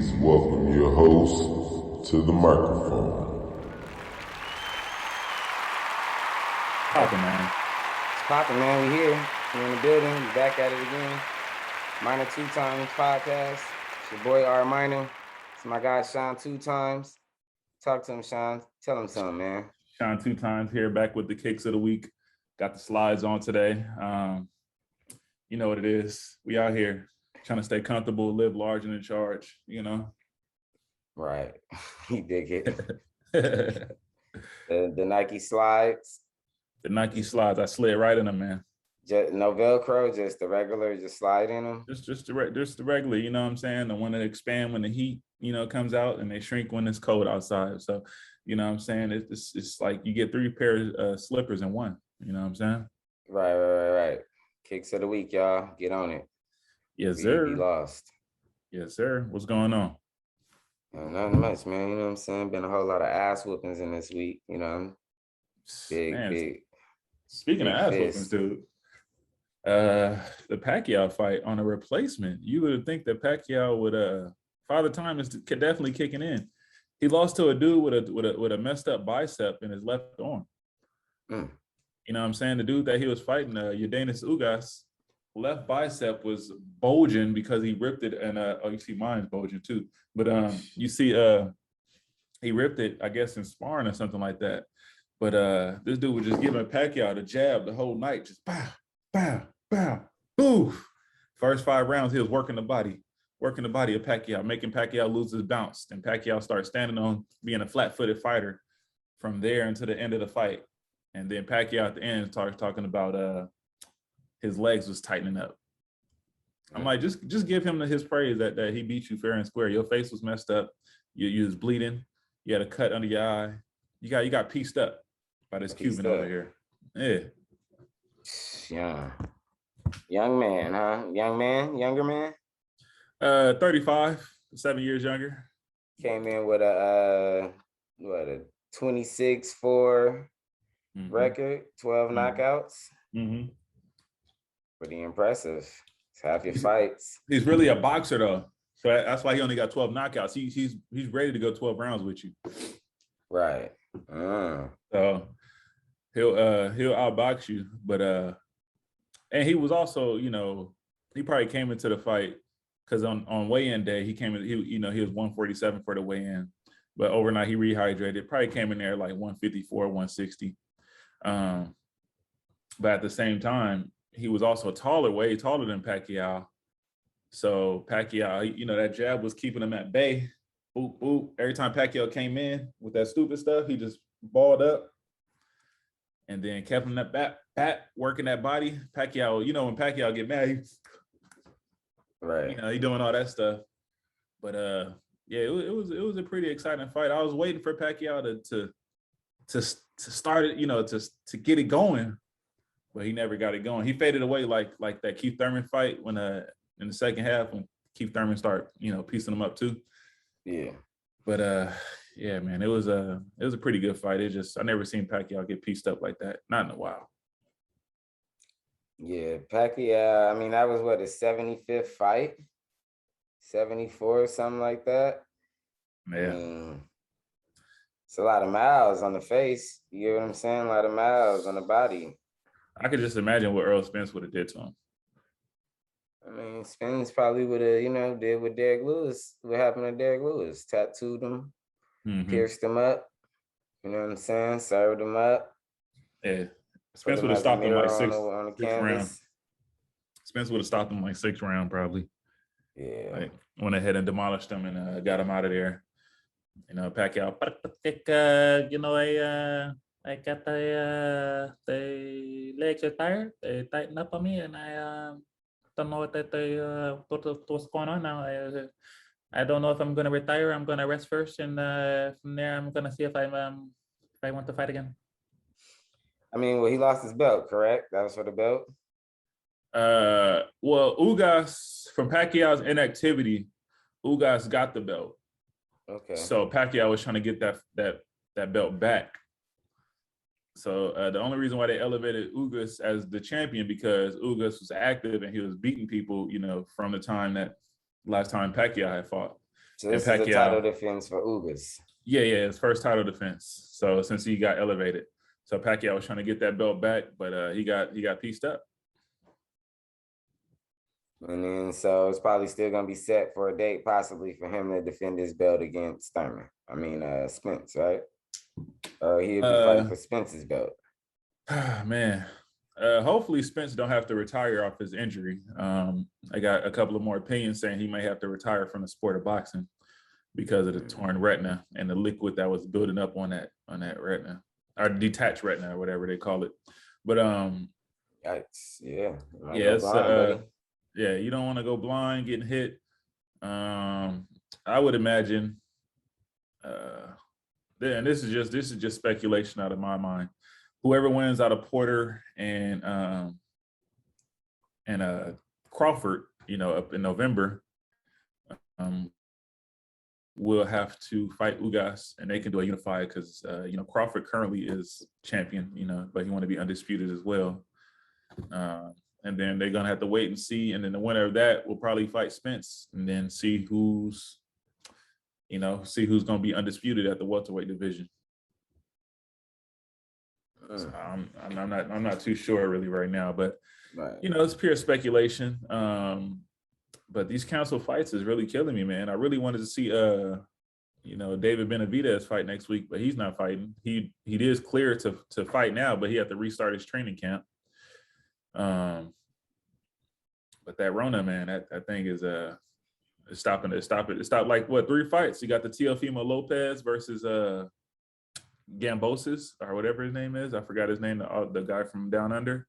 Please welcome your host to the microphone. Popping, man. It's popping, man. We here. We in the building. We back at it again. Minor TwoTimes podcast. It's your boy R Minor. It's my guy Sean TwoTimes. Talk to him, Sean. Tell him something, man. Sean TwoTimes here, back with the kicks of the week. Got the slides on today. You know what it is. We out here trying to stay comfortable, live large and in charge, you know. Right. He dig it. The The Nike slides. Nike slides, I slid right in them, man. Just no Velcro, just the regular, just slide in them. Just the regular, you know what I'm saying? The one that expand when the heat, you know, comes out, and they shrink when it's cold outside. So, you know what I'm saying? It's like you get 3 pairs of slippers in one. You know what I'm saying? Right. Kicks of the week, y'all. Get on it. Yes, sir. Be lost. Yes, sir. What's going on? Nothing much, man. You know what I'm saying? Been a whole lot of ass whoopings in this week, you know. Big. Speaking big of ass fist. whoopings, dude, the Pacquiao fight on a replacement, you would think that Pacquiao would Father Time is definitely kicking in. He lost to a dude with a messed up bicep in his left arm. You know what I'm saying? The dude that he was fighting, Yordenis Ugas, left bicep was bulging because he ripped it, and you see mine's bulging too. But you see he ripped it, I guess, in sparring or something like that. But this dude was just giving Pacquiao the jab the whole night, just bow, boo. First 5 rounds, he was working the body of Pacquiao, making Pacquiao lose his bounce. And Pacquiao started standing on being a flat-footed fighter from there until the end of the fight. And then Pacquiao at the end started talking about his legs was tightening up. I'm like, just give him his praise that he beat you fair and square. Your face was messed up. You was bleeding. You had a cut under your eye. You got pieced up by this Cuban over here. Yeah. Young man, huh? Younger man? 35, 7 years younger. Came in with a 26-4 record, 12 knockouts. Pretty impressive. It's half your fights. He's really a boxer though. So that's why he only got 12 knockouts. He's ready to go 12 rounds with you. Right. So he'll outbox you, but and he was also, you know, he probably came into the fight because on weigh-in day he came in, he was 147 for the weigh-in, but overnight he rehydrated, probably came in there like 154, 160. But at the same time, he was also way taller than Pacquiao. So Pacquiao, you know, that jab was keeping him at bay. Boop, boop. Every time Pacquiao came in with that stupid stuff, he just balled up and then kept him that bat working that body. Pacquiao, you know, when Pacquiao get mad, right. You know, he doing all that stuff. But yeah, it was a pretty exciting fight. I was waiting for Pacquiao to start it, you know, to get it going, but he never got it going. He faded away like that Keith Thurman fight when in the second half when Keith Thurman started, you know, piecing him up too. Yeah. But yeah, man, it was a pretty good fight. I never seen Pacquiao get pieced up like that. Not in a while. Yeah, Pacquiao, I mean, that was his 75th fight? 74, something like that. Yeah. It's a lot of miles on the face. You get what I'm saying? A lot of miles on the body. I could just imagine what Earl Spence would have did to him. I mean, Spence probably would have, you know, did what Derek Lewis, what happened to Derek Lewis, tattooed him, pierced him up, you know what I'm saying, served him up. Yeah, Spence would have stopped him like six round. Spence would have stopped him like 6th round probably. Yeah. Like went ahead and demolished him and got him out of there. You know, Pacquiao, you know, I got the legs are tired. They tighten up on me, and I don't know what's going on now. I don't know if I'm going to retire. I'm going to rest first, and from there, I'm going to see if I want to fight again. I mean, well, he lost his belt, correct? That was for the belt. Well, Ugas, from Pacquiao's inactivity, Ugas got the belt. Okay. So Pacquiao was trying to get that belt back. So the only reason why they elevated Ugas as the champion because Ugas was active and he was beating people, you know, from the time that last time Pacquiao had fought. So this is a title defense for Ugas. Yeah, his first title defense. So since he got elevated, so Pacquiao was trying to get that belt back, but he got pieced up. And then so it's probably still gonna be set for a date, possibly for him to defend his belt against Spence, right? Or he'll be fighting for Spence's belt. Man, hopefully Spence don't have to retire off his injury. I got a couple of more opinions saying he may have to retire from the sport of boxing because of the torn retina and the liquid that was building up on that retina, or detached retina, or whatever they call it. But yikes, yeah, yeah, you don't want to go blind, getting hit. I would imagine, and this is just speculation out of my mind. Whoever wins out of Porter and Crawford, up in November, will have to fight Ugas, and they can do a unified because Crawford currently is champion, but he want to be undisputed as well. And then they're gonna have to wait and see, and then the winner of that will probably fight Spence, and then see who's gonna be undisputed at the welterweight division. So I'm not too sure really right now, but right. It's pure speculation. But these council fights is really killing me, man. I really wanted to see David Benavidez fight next week, but he's not fighting. He is clear to fight now, but he had to restart his training camp. But that Rona, man, that thing is stopping it. It stopped like what, 3 fights? You got the Teofimo Lopez versus Gambosis, or whatever his name is. I forgot his name, the guy from down under.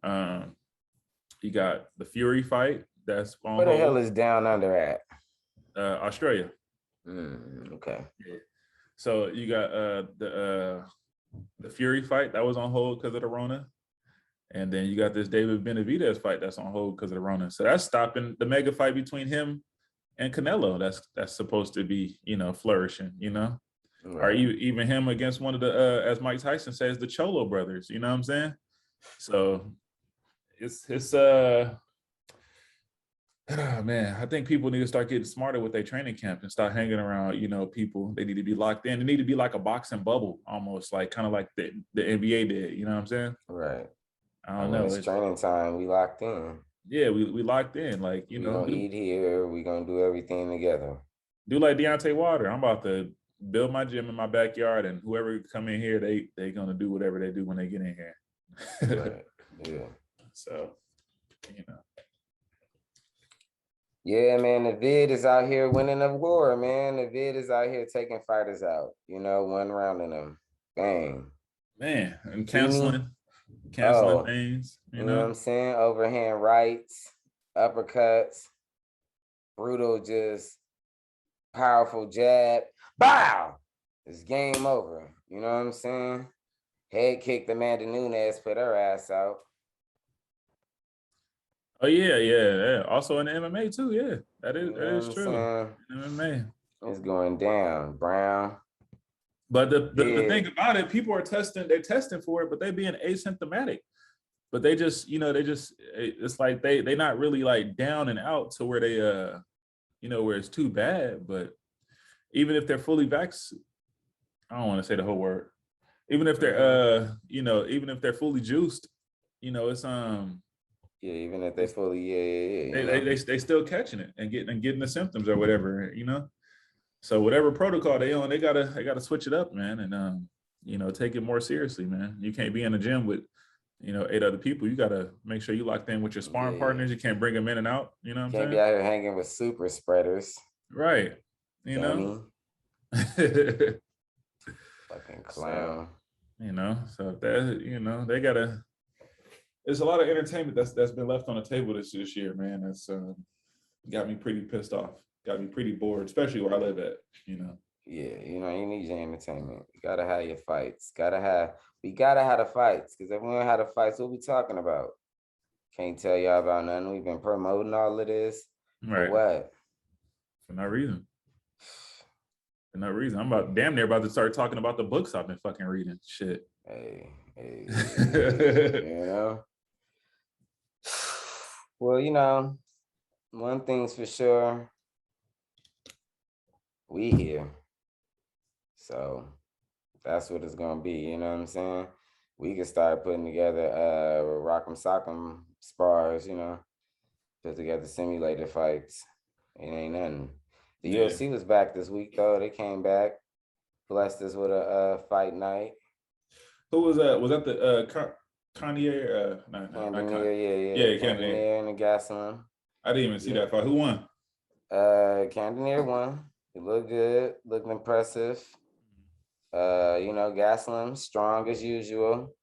You got the Fury fight that's on where the hold. hell is down under at? Australia. Okay. Yeah. So you got the Fury fight that was on hold because of the Rona. And then you got this David Benavidez fight that's on hold because of the Rona. So that's stopping the mega fight between him and Canelo. That's supposed to be, flourishing, Right. Or even him against one of the, as Mike Tyson says, the Cholo brothers. You know what I'm saying? So it's man, I think people need to start getting smarter with their training camp and start hanging around, people. They need to be locked in. They need to be like a boxing bubble, almost like kind of like the NBA did. You know what I'm saying? Right. I don't know. It's training time. We locked in. Yeah, we locked in. Like, we gonna eat here. We gonna do everything together. Do like Deontay Wilder. I'm about to build my gym in my backyard, and whoever come in here, they gonna do whatever they do when they get in here. Right. Yeah. So, Yeah, man, the vid is out here winning the war, man. The vid is out here taking fighters out, one round in them. Bang. Man, and canceling things. You know what I'm saying? Overhand rights, uppercuts, brutal, just powerful jab. Bow! It's game over. You know what I'm saying? Head kicked Amanda Nunes, put her ass out. Oh yeah. Also in the MMA too, yeah. That is true. MMA. It's going down, Brown. But the thing about it, people are they're testing for it, but they're being asymptomatic. But they just, it's like they not really like down and out to where they where it's too bad. But even if they're fully vaccinated, I don't want to say the whole word. Even if they're even if they're fully juiced, it's yeah, even if they fully they still catching it and getting the symptoms or whatever, So whatever protocol they on, they gotta switch it up, man, and take it more seriously, man. You can't be in a gym with 8 other people. You gotta make sure you locked in with your sparring partners. You can't bring them in and out. You know what I'm saying? Can't be out here hanging with super spreaders. Right. Fucking clown. So that they gotta. There's a lot of entertainment that's been left on the table this year, man. That's got me pretty pissed off. Got me pretty bored, especially where I live at. Yeah, you need your entertainment. You gotta have your fights. We gotta have the fights, because if we don't have the fights, what we talking about? Can't tell y'all about nothing. We've been promoting all of this. Right. For what? For no reason. For no reason. I'm damn near about to start talking about the books I've been fucking reading. Shit. Hey. Well, one thing's for sure. we here. So that's what it's gonna be, you know what I'm saying? We can start putting together rock'em sock'em spars, you know, put together simulated fights. It ain't nothing. The Yeah. UFC was back this week though. They came back, blessed us with a fight night. Who was that? Was that the Kanye? No, not Candonier, Yeah, Candonier and the Gasoline. I didn't even see that fight. Who won? Candonier won. He looked good, looked impressive. You know, Gasoline strong as usual,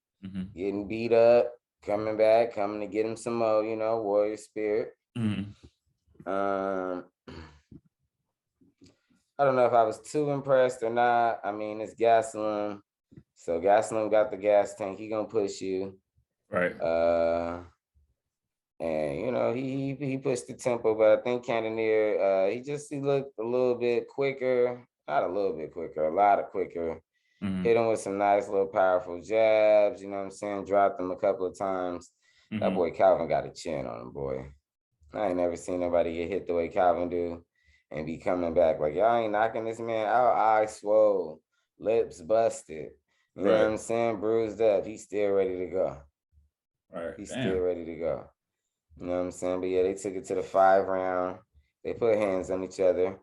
getting beat up, coming back, coming to get him some more, you know, warrior spirit. I don't know if I was too impressed or not. I mean, it's Gasoline. So Gasoline got the gas tank. He gonna push you. Right. And you know, he pushed the tempo, but I think Cannonier, he looked a little bit quicker. Not a little bit quicker, a lot of quicker. Hit him with some nice little powerful jabs, you know what I'm saying? Dropped him a couple of times. That boy Calvin got a chin on him, boy. I ain't never seen nobody get hit the way Calvin do and be coming back like, y'all ain't knocking this man out. Eyes swole, lips busted. You know what I'm saying? Bruised up. He's still ready to go. Right. He's still ready to go. You know what I'm saying? But yeah, they took it to the 5 round. They put hands on each other.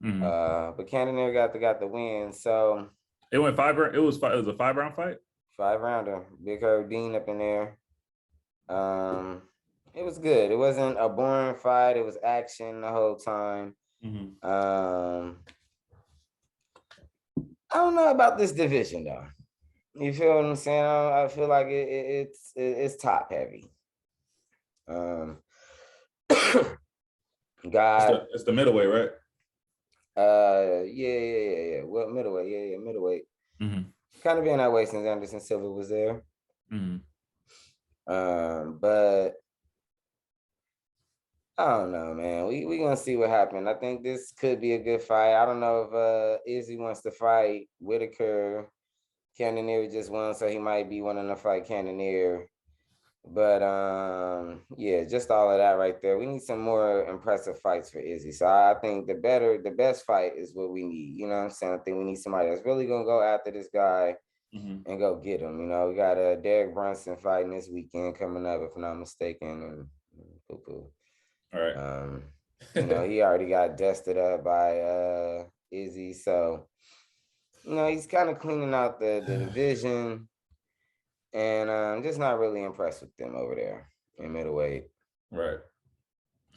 But Cannonier got the win. So it went 5 round. It was a 5 round fight. 5 rounder. Big Herb Dean up in there. It was good. It wasn't a boring fight. It was action the whole time. I don't know about this division though. You feel what I'm saying? I feel like it's top heavy. It's the middleweight, right? Yeah. Well, middleweight, yeah, middleweight. Kind of been that way since Anderson Silva was there. But I don't know, man. We gonna see what happens. I think this could be a good fight. I don't know if Izzy wants to fight Whitaker. Cannonier just won, so he might be wanting to fight Cannonier. But yeah, just all of that right there. We need some more impressive fights for Izzy. So I think the best fight is what we need. You know what I'm saying? I think we need somebody that's really gonna go after this guy and go get him. You know, we got Derek Brunson fighting this weekend coming up, if I'm not mistaken, and poo-poo. All right. You know, he already got dusted up by Izzy, so you know he's kind of cleaning out the division, and I'm just not really impressed with them over there in middleweight. Right.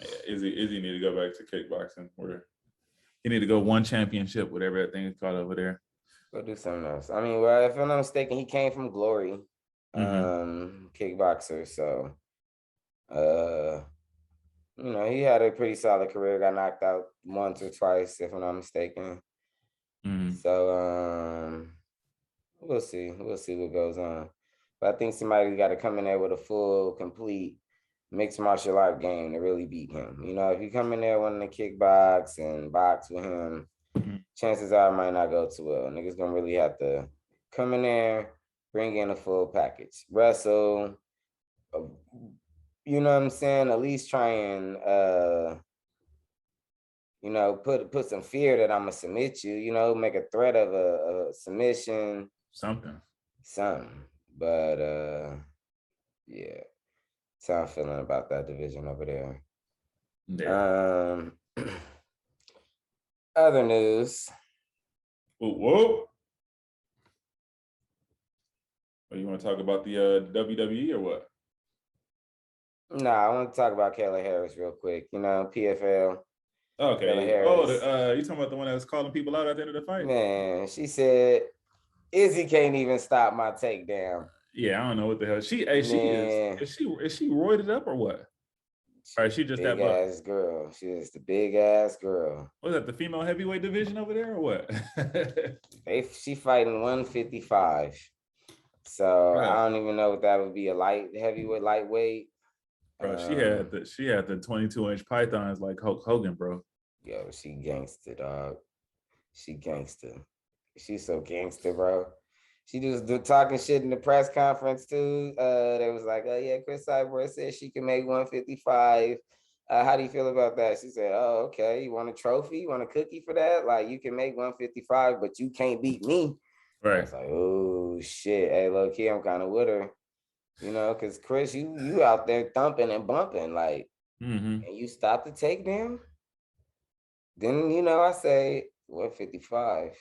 Yeah, Izzy need to go back to kickboxing, where he need to go one championship, whatever that thing is called over there. Go do something else. I mean, well, if I'm not mistaken, he came from Glory, kickboxer, so you know, he had a pretty solid career, got knocked out once or twice, if I'm not mistaken. So we'll see what goes on. But I think somebody got to come in there with a full, complete mixed martial art game to really beat him. You know, if you come in there wanting to kickbox and box with him, chances are it might not go too well. Niggas gonna really have to come in there, bring in a full package, wrestle, you know what I'm saying? At least try and you know, put some fear that I'm gonna submit you, you know, make a threat of a submission. Something. But yeah. That's how I'm feeling about that division over there. Yeah. Other news. Whoa. Oh, you want to talk about the WWE or what? No, I want to talk about Kayla Harris real quick. You know, PFL. Okay. Kayla Harris. You talking about the one that was calling people out at the end of the fight? Man, she said, Izzy can't even stop my takedown. Yeah, I don't know what the hell. Is she roided up or what? Or is she just big that ass girl? She is the big ass girl. Was that the female heavyweight division over there or what? She fighting 155. So I don't even know if that would be a lightweight. Bro, she had the 22-inch pythons like Hulk Hogan, bro. Yo, she gangster, dog. She gangster. She's so gangster, bro. She just talking shit in the press conference too. They was like, oh yeah, Chris Cyborg said she can make 155. How do you feel about that? She said, oh, okay. You want a trophy? You want a cookie for that? Like, you can make 155, but you can't beat me. I Right. was like, oh, shit. Hey, low key, I'm kind of with her. You know, because Chris, you out there thumping and bumping, like, and you stop the takedown. Then, you know, I say 155.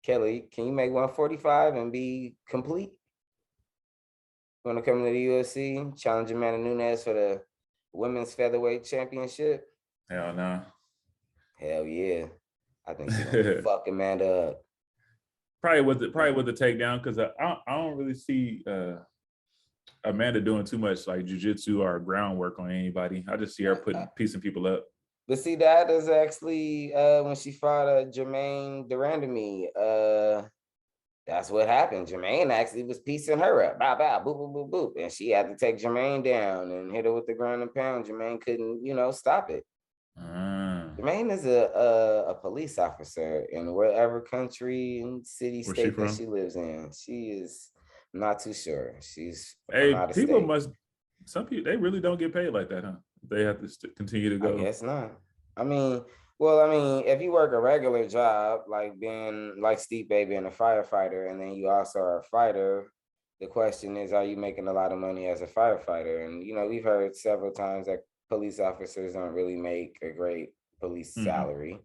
Kelly, can you make 145 and be complete? Want to come to the UFC, challenge Amanda Nunes for the women's featherweight championship? Hell no. Hell yeah. I think she's gonna fuck Amanda up. Probably with the takedown, because I don't really see Amanda doing too much like jujitsu or groundwork on anybody. I just see her piecing people up. But see, that is actually when she fought Jermaine Durandamy. That's what happened. Jermaine actually was piecing her up. Bow, bow, boop, boop, boop, boop. And she had to take Jermaine down and hit her with the ground and pound. Jermaine couldn't, you know, stop it. Jermaine is a police officer in whatever country and city, state that she lives in. She is not too sure. She's from out of state. Some people, they really don't get paid like that, huh? They have to continue to go. I guess not. I mean, if you work a regular job, like being like Steve Baby and a firefighter, and then you also are a fighter, the question is, are you making a lot of money as a firefighter? And, you know, we've heard several times that police officers don't really make a great police salary.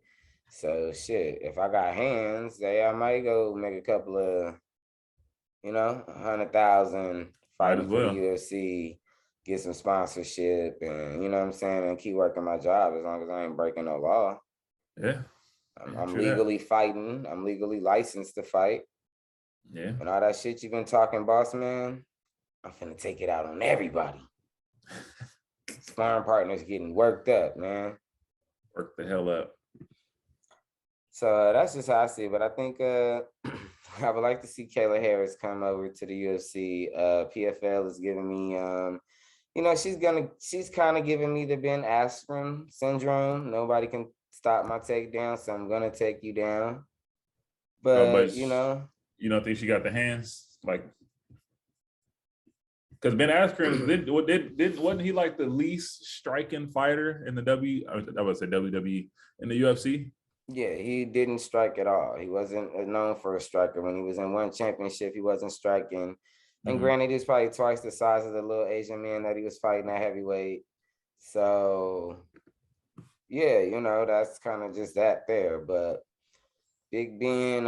So shit, if I got hands, I might go make a couple of, you know, 100,000 fighting for the UFC, get some sponsorship, and, you know what I'm saying, and keep working my job as long as I ain't breaking no law. Yeah. I'm legally fighting. I'm legally licensed to fight. Yeah. And all that shit you've been talking, boss man, I'm finna take it out on everybody. Sparring partners getting worked up, man. Work the hell up. So that's just how I see it. But I think I would like to see Kayla Harris come over to the UFC. PFL is giving me you know, she's kind of giving me the Ben Askren syndrome. Nobody can stop my takedown, so I'm gonna take you down. But you know, you don't think she got the hands, like, because Ben Askren wasn't he like the least striking fighter in the WWE in the UFC? Yeah, he didn't strike at all. He wasn't known for a striker. When he was in one championship, he wasn't striking. And granted, he's probably twice the size of the little Asian man that he was fighting at heavyweight. So, yeah, you know, that's kind of just that there. But Big Ben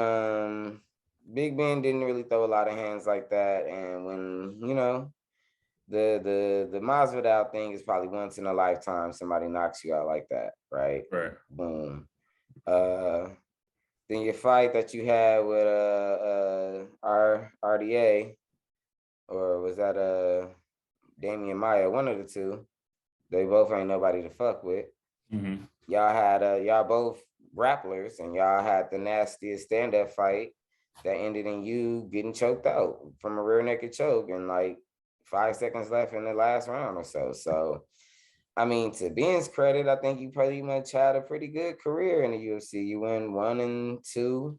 didn't really throw a lot of hands like that. And when, you know, the Masvidal thing is probably once in a lifetime somebody knocks you out like that, right? Right. Boom. Then your fight that you had with RDA, or was that Damian Maya, one of the two. They both ain't nobody to fuck with. Y'all had y'all both grapplers, and y'all had the nastiest stand-up fight that ended in you getting choked out from a rear naked choke and like 5 seconds left in the last round or so. So I mean, to Ben's credit, I think you pretty much had a pretty good career in the UFC. You went 1-2,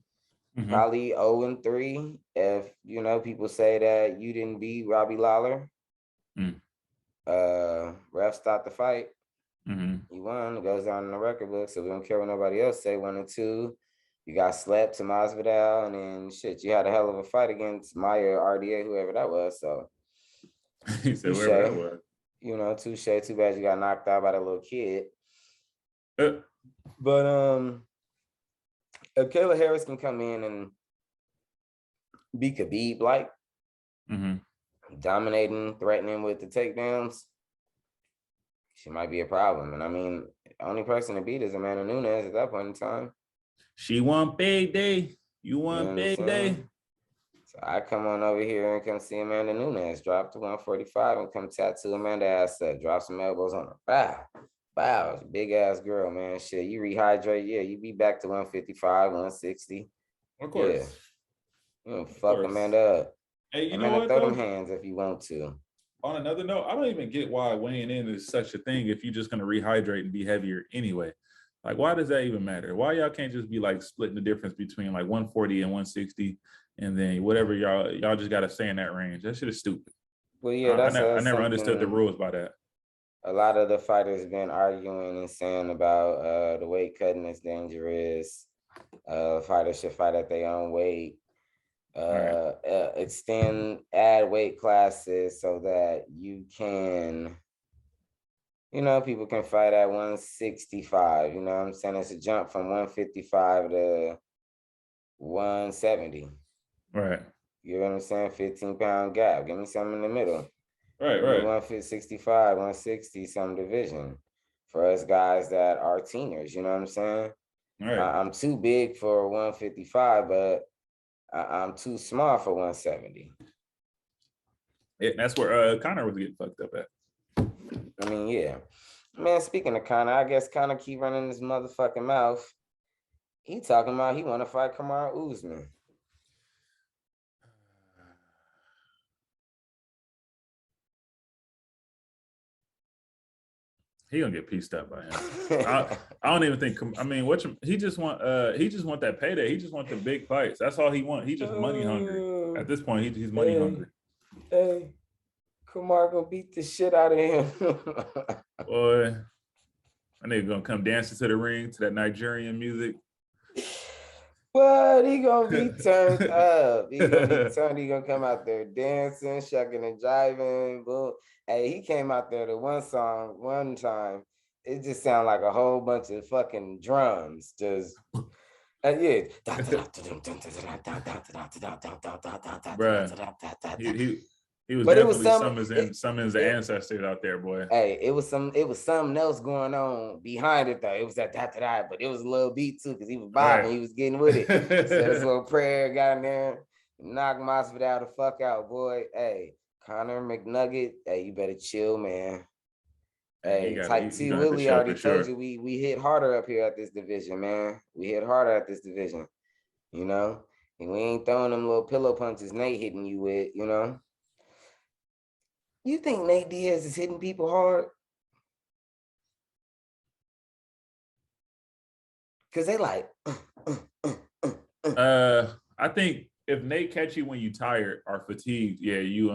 probably 0-3. If, you know, people say that you didn't beat Robbie Lawler, ref stopped the fight. You won. It goes down in the record book, so we don't care what nobody else say. 1-2. You got slept to Masvidal, and then shit, you had a hell of a fight against Maya, RDA, whoever that was. So he said whoever that was. You know, touche. Too bad you got knocked out by that little kid. But if Kayla Harris can come in and be Khabib-like, dominating, threatening with the takedowns, she might be a problem. And I mean, the only person to beat is Amanda Nunes at that point in time. She won payday. You won payday. So I come on over here and come see Amanda Nunes drop to 145 and come tattoo Amanda ass up, drop some elbows on her. Wow, big ass girl, man. Shit, you rehydrate, yeah, you be back to 155, 160. Of course. Yeah. You know, fuck Amanda up. Hey, you Amanda, know what? Throw them hands if you want to. On another note, I don't even get why weighing in is such a thing if you're just gonna rehydrate and be heavier anyway. Like, why does that even matter? Why y'all can't just be like splitting the difference between like 140 and 160, and then whatever y'all just gotta stay in that range? That shit is stupid. Well, yeah, I never understood the rules by that. a lot of the fighters been arguing and saying about the weight cutting is dangerous. Fighters should fight at their own weight. Add weight classes so that you can, people can fight at 165. You know what I'm saying? It's a jump from 155 to 170. Right. You know what I'm saying? 15-pound gap. Give me something in the middle. Right. 165, 160, some division for us guys that are teeners. You know what I'm saying? Right. I'm too big for 155, but I'm too small for 170. That's where Connor was getting fucked up at. I mean, yeah. Man, speaking of Connor, I guess Connor keep running his motherfucking mouth. He talking about he want to fight Kamaru Usman. He gonna get pieced up by him. I don't even think. I mean, he just want that payday. He just want the big fights. That's all he want. He just money hungry. At this point, he's money hungry. Hey, Kamaru gonna beat the shit out of him. Boy, I nigga gonna come dancing to the ring to that Nigerian music. What? He gonna be turned up. He gonna come out there dancing, shucking and jiving. Boom. Hey, he came out there to one song one time. It just sounded like a whole bunch of fucking drums. Just yeah. Bruh. He was definitely some of his ancestors out there, boy. Hey, it was something else going on behind it though. It was that but it was a little beat too, because he was bobbing, right. He was getting with it. So this little prayer got in there, knocked Masvidal the fuck out, boy. Hey, Conor McNugget, hey, you better chill, man. Hey, Type T Willie already told you we hit harder up here at this division, man. We hit harder at this division, and we ain't throwing them little pillow punches Nate hitting you with, You think Nate Diaz is hitting people hard? Cause they like. I think if Nate catch you when you tired or fatigued, yeah, you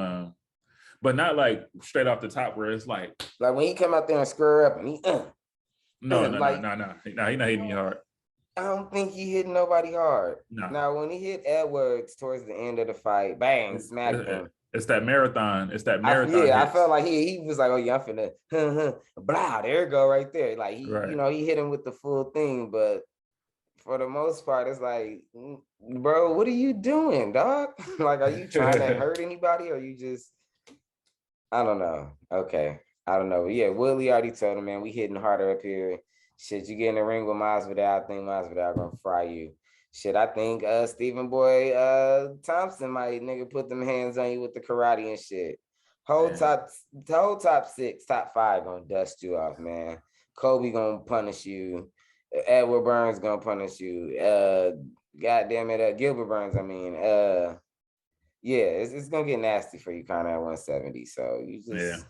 but not like straight off the top where it's like when he come out there and square up and he no, he not hitting you hard. I don't think he hit nobody hard. No. Now when he hit Edwards towards the end of the fight, bang, smacked him. It's that marathon. I felt like he was like, oh yeah, I'm finna blah, there you go right there. Like he, right. He hit him with the full thing, but for the most part, it's like, bro, what are you doing, dog? Like, are you trying to hurt anybody, or you just, I don't know. Okay, I don't know. But yeah, Willie already told him, man, we hitting harder up here. Shit, you get in the ring with Masvidal, I think Masvidal gonna fry you. Shit, I think Stephen Boy Thompson might nigga put them hands on you with the karate and shit. Top 6, top 5 gonna dust you off, man. Kobe gonna punish you. Edward Burns gonna punish you. Goddamn it, Gilbert Burns. I mean, yeah, it's gonna get nasty for you, kind of at 170. So you just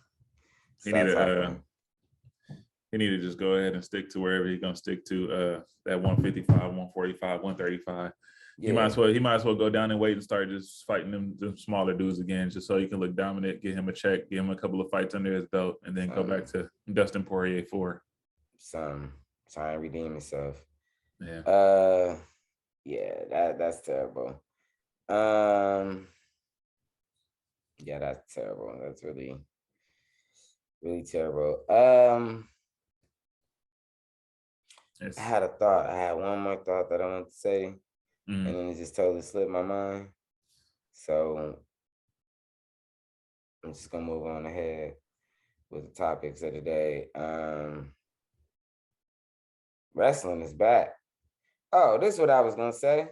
he need to just go ahead and stick to wherever he's gonna stick to. That 155, 145, 135. Yeah. He might as well go down and wait and start just fighting them smaller dudes again, just so he can look dominant, get him a check, give him a couple of fights under his belt, and then go back to Dustin Poirier 4. Try and redeem himself. Yeah. Yeah, that's terrible. Yeah, that's terrible. That's really, really terrible. I had a thought. I had one more thought that I wanted to say, and then it just totally slipped my mind. So I'm just gonna move on ahead with the topics of the day. Wrestling is back. Oh, this is what I was gonna say.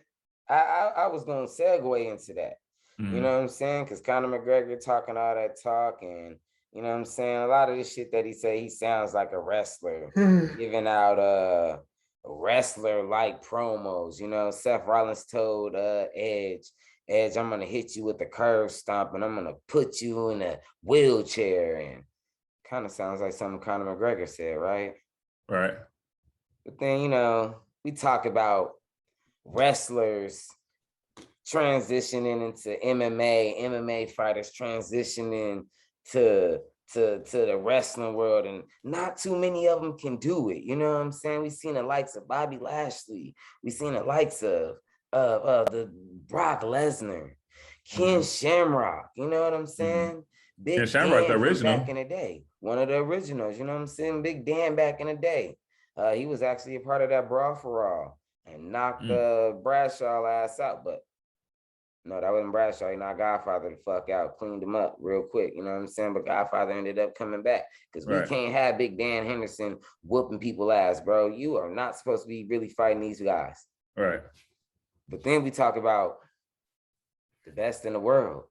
I was gonna segue into that. You know what I'm saying? Because Conor McGregor talking all that talk, and you know what I'm saying? A lot of this shit that he say, he sounds like a wrestler, giving out wrestler-like promos. Seth Rollins told Edge, I'm gonna hit you with the curve stomp, and I'm gonna put you in a wheelchair. And kind of sounds like something Conor McGregor said, right? Right. But then, we talk about wrestlers transitioning into MMA fighters transitioning to to the wrestling world, and not too many of them can do it. You know what I'm saying? We've seen the likes of Bobby Lashley. We've seen the likes of the Brock Lesnar, Ken Shamrock. You know what I'm saying? Ken Big Shamrock, the Dan from original. back in the day, one of the originals. You know what I'm saying? Big Dan back in the day. He was actually a part of that Brawl for All and knocked Bradshaw ass out, but no, that wasn't Bradshaw. He knocked Godfather the fuck out, cleaned him up real quick. You know what I'm saying? But Godfather ended up coming back because we can't have Big Dan Henderson whooping people ass, bro. You are not supposed to be really fighting these guys. Right. But then we talk about the best in the world,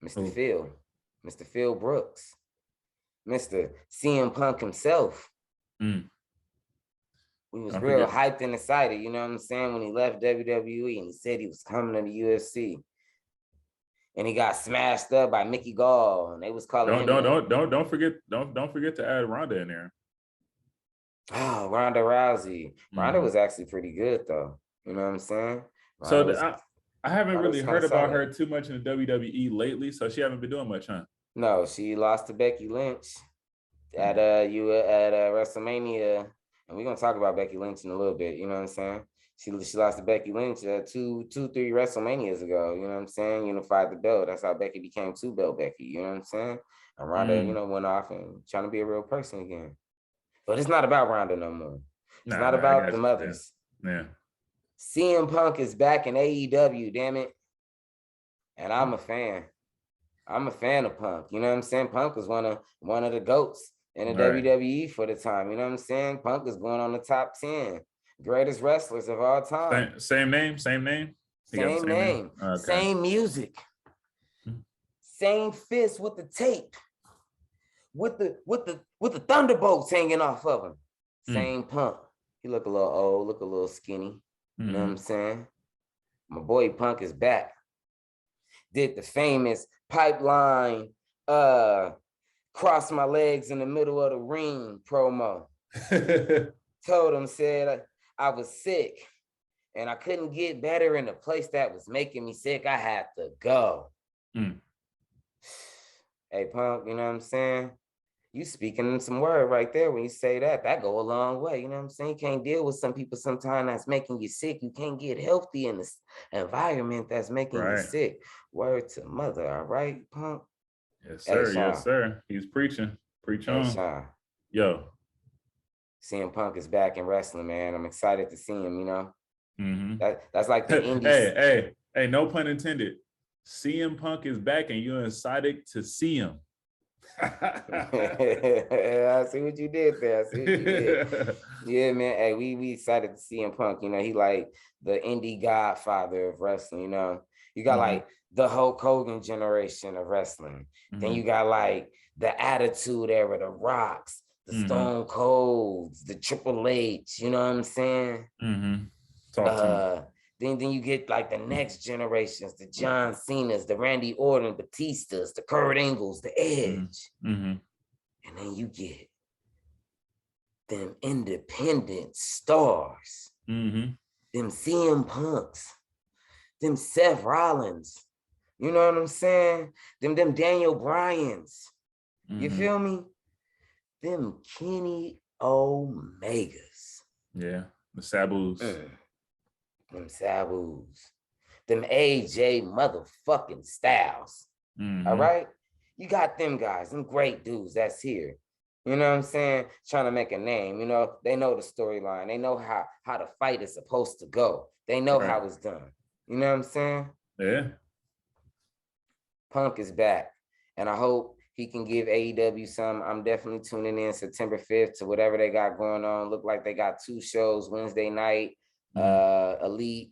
Mr. Phil Brooks, Mr. CM Punk himself. We was real hyped and excited, you know what I'm saying, when he left WWE and he said he was coming to the UFC. And he got smashed up by Mickey Gall, and they was calling him. Don't forget to add Ronda in there. Oh, Ronda Rousey. Ronda was actually pretty good though. You know what I'm saying? I haven't really heard about her too much in the WWE lately, so she haven't been doing much, huh? No, she lost to Becky Lynch at WrestleMania. And we're gonna talk about Becky Lynch in a little bit, you know what I'm saying? She lost to Becky Lynch 3 WrestleManias ago, you know what I'm saying? Unified the belt. That's how Becky became 2-belt Becky, you know what I'm saying? And Ronda, went off and trying to be a real person again. But it's not about Ronda no more. It's not about the mothers. Yeah. CM Punk is back in AEW, damn it. And I'm a fan. I'm a fan of Punk. You know what I'm saying? Punk was one of the GOATs in the WWE for the time. You know what I'm saying? Punk is going on the top 10 greatest wrestlers of all time. Same name. Same name. Okay. Same music. Same fist with the tape. With the thunderbolts hanging off of him. Same Punk. He look a little old, look a little skinny. You know what I'm saying? My boy Punk is back. Did the famous pipeline cross my legs in the middle of the ring promo. Told him, said I was sick and I couldn't get better in the place that was making me sick. I had to go. Hey, Punk, you know what I'm saying? You speaking some word right there when you say that. That go a long way. You know what I'm saying? You can't deal with some people sometimes that's making you sick. You can't get healthy in this environment that's making you sick. Word to mother, all right, Punk? Yes, sir. Hey, yes, sir. He's preaching. Preach on. Sean. Yo. CM Punk is back in wrestling, man. I'm excited to see him, you know? That's like the indies. Hey, no pun intended. CM Punk is back and you're excited to see him. I see what you did there. Yeah, man. Hey, we excited to see CM Punk. You know, he like the indie godfather of wrestling, you know. You got like the Hulk Hogan generation of wrestling. Then you got like the Attitude Era, the Rocks, the Stone Colds, the Triple H, you know what I'm saying? Then you get like the next generations, the John Cena's, the Randy Orton, Batista's, the Kurt Angles, the Edge. And then you get them independent stars, them CM Punks, them Seth Rollins, you know what I'm saying? Them Daniel Bryans, you feel me? Them Kenny Omegas. Yeah, the Sabus. Them Sabus. Them AJ motherfucking Styles. All right? You got them guys, them great dudes that's here. You know what I'm saying? Trying to make a name. You know, they know the storyline. They know how the fight is supposed to go. They know how it's done. You know what I'm saying? Yeah. Punk is back. And I hope he can give AEW some. I'm definitely tuning in September 5th to whatever they got going on. Look like they got 2 shows Wednesday night, Elite,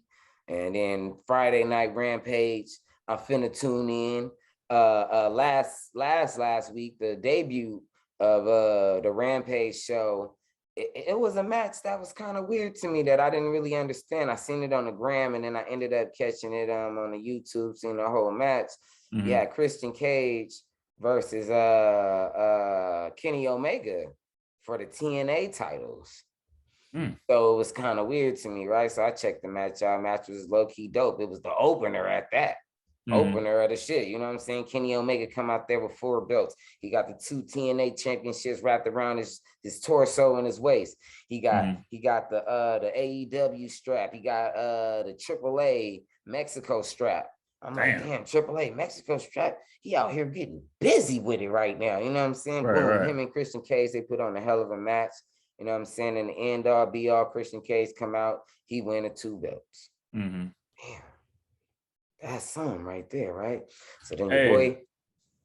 and then Friday night Rampage. I'm finna tune in. Last week, the debut of the Rampage show, it was a match that was kind of weird to me that I didn't really understand. I seen it on the gram and then I ended up catching it on the YouTube, seeing the whole match. Yeah, Christian Cage versus Kenny Omega for the TNA titles. So it was kind of weird to me, right? So I checked the match out. Match was low-key dope. It was the opener at that. opener of the shit. You know what I'm saying? Kenny Omega come out there with 4 belts. He got the 2 TNA championships wrapped around his torso and his waist. He got the AEW strap. He got the AAA Mexico strap. I'm like, damn, AAA Mexico strap. He out here getting busy with it right now. You know what I'm saying? Boom, him and Christian Cage, they put on a hell of a match. You know what I'm saying? And the end all be all, Christian Cage come out. He win the 2 belts. Damn. That's something right there, right? So then your boy.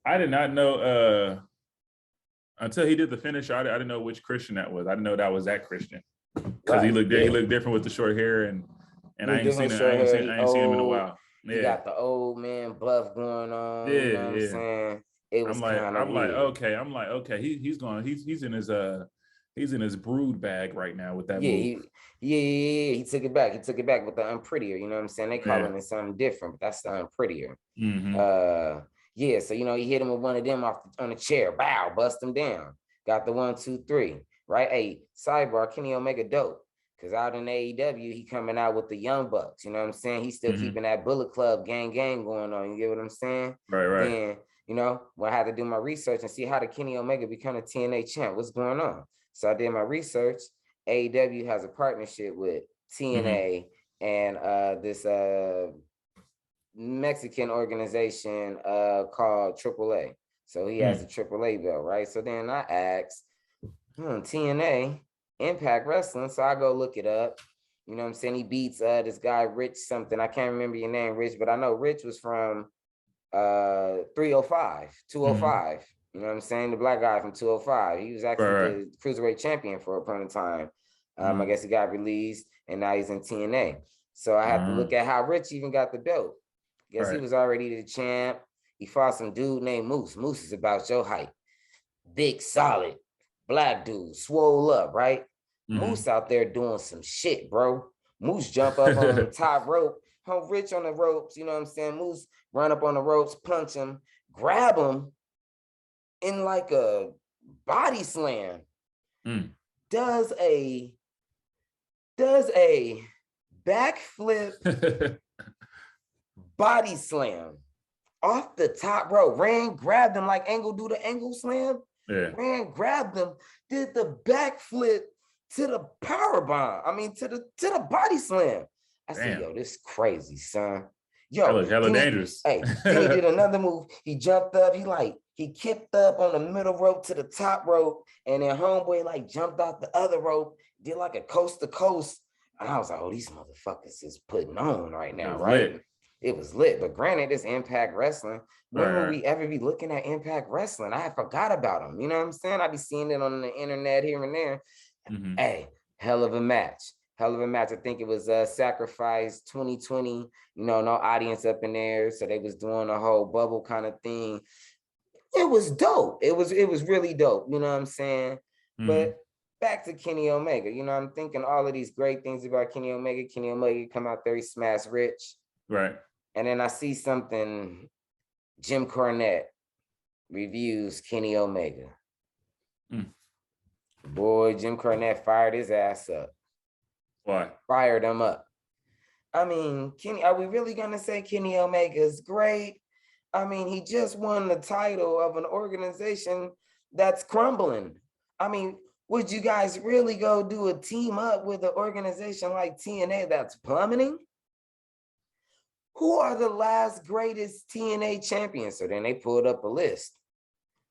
I did not know until he did the finish. I didn't know which Christian that was. I didn't know that was that Christian. Because he looked different with the short hair and I ain't seen him in a while. He got the old man buff going on. You know what I'm saying? It was kind of weird. I'm like, okay, he's in his brood bag right now with that move. He took it back. He took it back with the unprettier. You know what I'm saying? They calling it something different, but that's the unprettier. So you know, he hit him with one of them on the chair. Bow, bust him down. Got the 1, 2, 3. Right? Hey, sidebar, Kenny Omega dope. Because out in AEW, he coming out with the Young Bucks. You know what I'm saying? He's still keeping that Bullet Club gang going on. You get what I'm saying? Right. Then, you know, when I had to do my research and see how did Kenny Omega become a TNA champ? What's going on? So I did my research. AEW has a partnership with TNA and this Mexican organization called AAA. So he has the AAA belt, right? So then I asked, TNA, Impact Wrestling. So I go look it up. You know what I'm saying? He beats this guy, Rich something. I can't remember your name, Rich, but I know Rich was from 305, 205. You know what I'm saying? The black guy from 205. He was actually the cruiserweight champion for a point in time. I guess he got released and now he's in TNA. So I had to look at how Rich even got the belt. Guess he was already the champ. He fought some dude named Moose. Moose is about your height. Big, solid, black dude, swole up, right? Moose out there doing some shit, bro. Moose jump up on the top rope. Rich on the ropes, you know what I'm saying? Moose run up on the ropes, punch him, grab him in like a body slam. Does a backflip body slam off the top rope. Ran, grabbed him like Angle do the Angle slam. Ran, grabbed him, did the backflip to the power bomb. I mean, to the body slam. I said, yo, this is crazy, son. Yo, hella dangerous. Then he did another move. He jumped up. He kicked up on the middle rope to the top rope, and then homeboy jumped out the other rope, did like a coast to coast. And I was like, oh, these motherfuckers is putting on right now, right? It was lit. But granted, it's Impact Wrestling. When will we ever be looking at Impact Wrestling? I forgot about them. You know what I'm saying? I be seeing it on the internet here and there. Hey, hell of a match. Hell of a match. I think it was Sacrifice 2020. You know, no audience up in there. So they was doing a whole bubble kind of thing. It was dope. It was really dope. You know what I'm saying? But back to Kenny Omega. You know, I'm thinking all of these great things about Kenny Omega. Kenny Omega come out there, he smashed Rich. Right. And then I see something, Jim Cornette reviews Kenny Omega. Boy, Jim Cornette fired his ass up. Why? Fired him up. I mean, Kenny, are we really gonna say Kenny Omega is great? I mean, he just won the title of an organization that's crumbling. I mean, would you guys really go do a team up with an organization like TNA that's plummeting? Who are the last greatest TNA champions? So then they pulled up a list.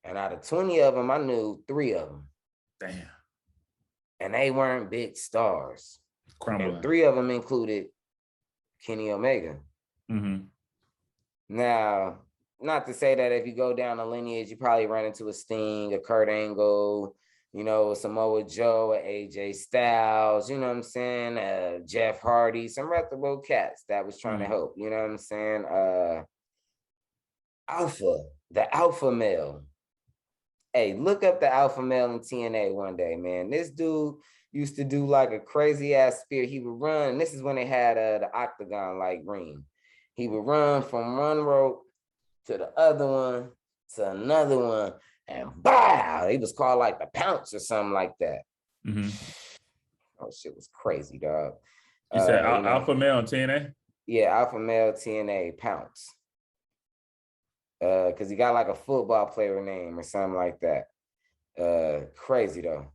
And out of 20 of them, I knew 3 of them. Damn. And they weren't big stars. Crumbling. And 3 of them included Kenny Omega. Now, not to say that if you go down the lineage, you probably run into a Sting, a Kurt Angle, you know, Samoa Joe, a AJ Styles, you know what I'm saying? Jeff Hardy, some reputable cats that was trying to help, you know what I'm saying? The alpha male. Hey, look up the alpha male in TNA one day, man. This dude used to do like a crazy ass spear. He would run, and this is when they had the octagon like ring. He would run from one rope to the other one to another one, and bow! It was called like the pounce or something like that. Oh, shit was crazy, dog. You said alpha male in TNA? Yeah, alpha male TNA pounce. Because he got like a football player name or something like that. Crazy though.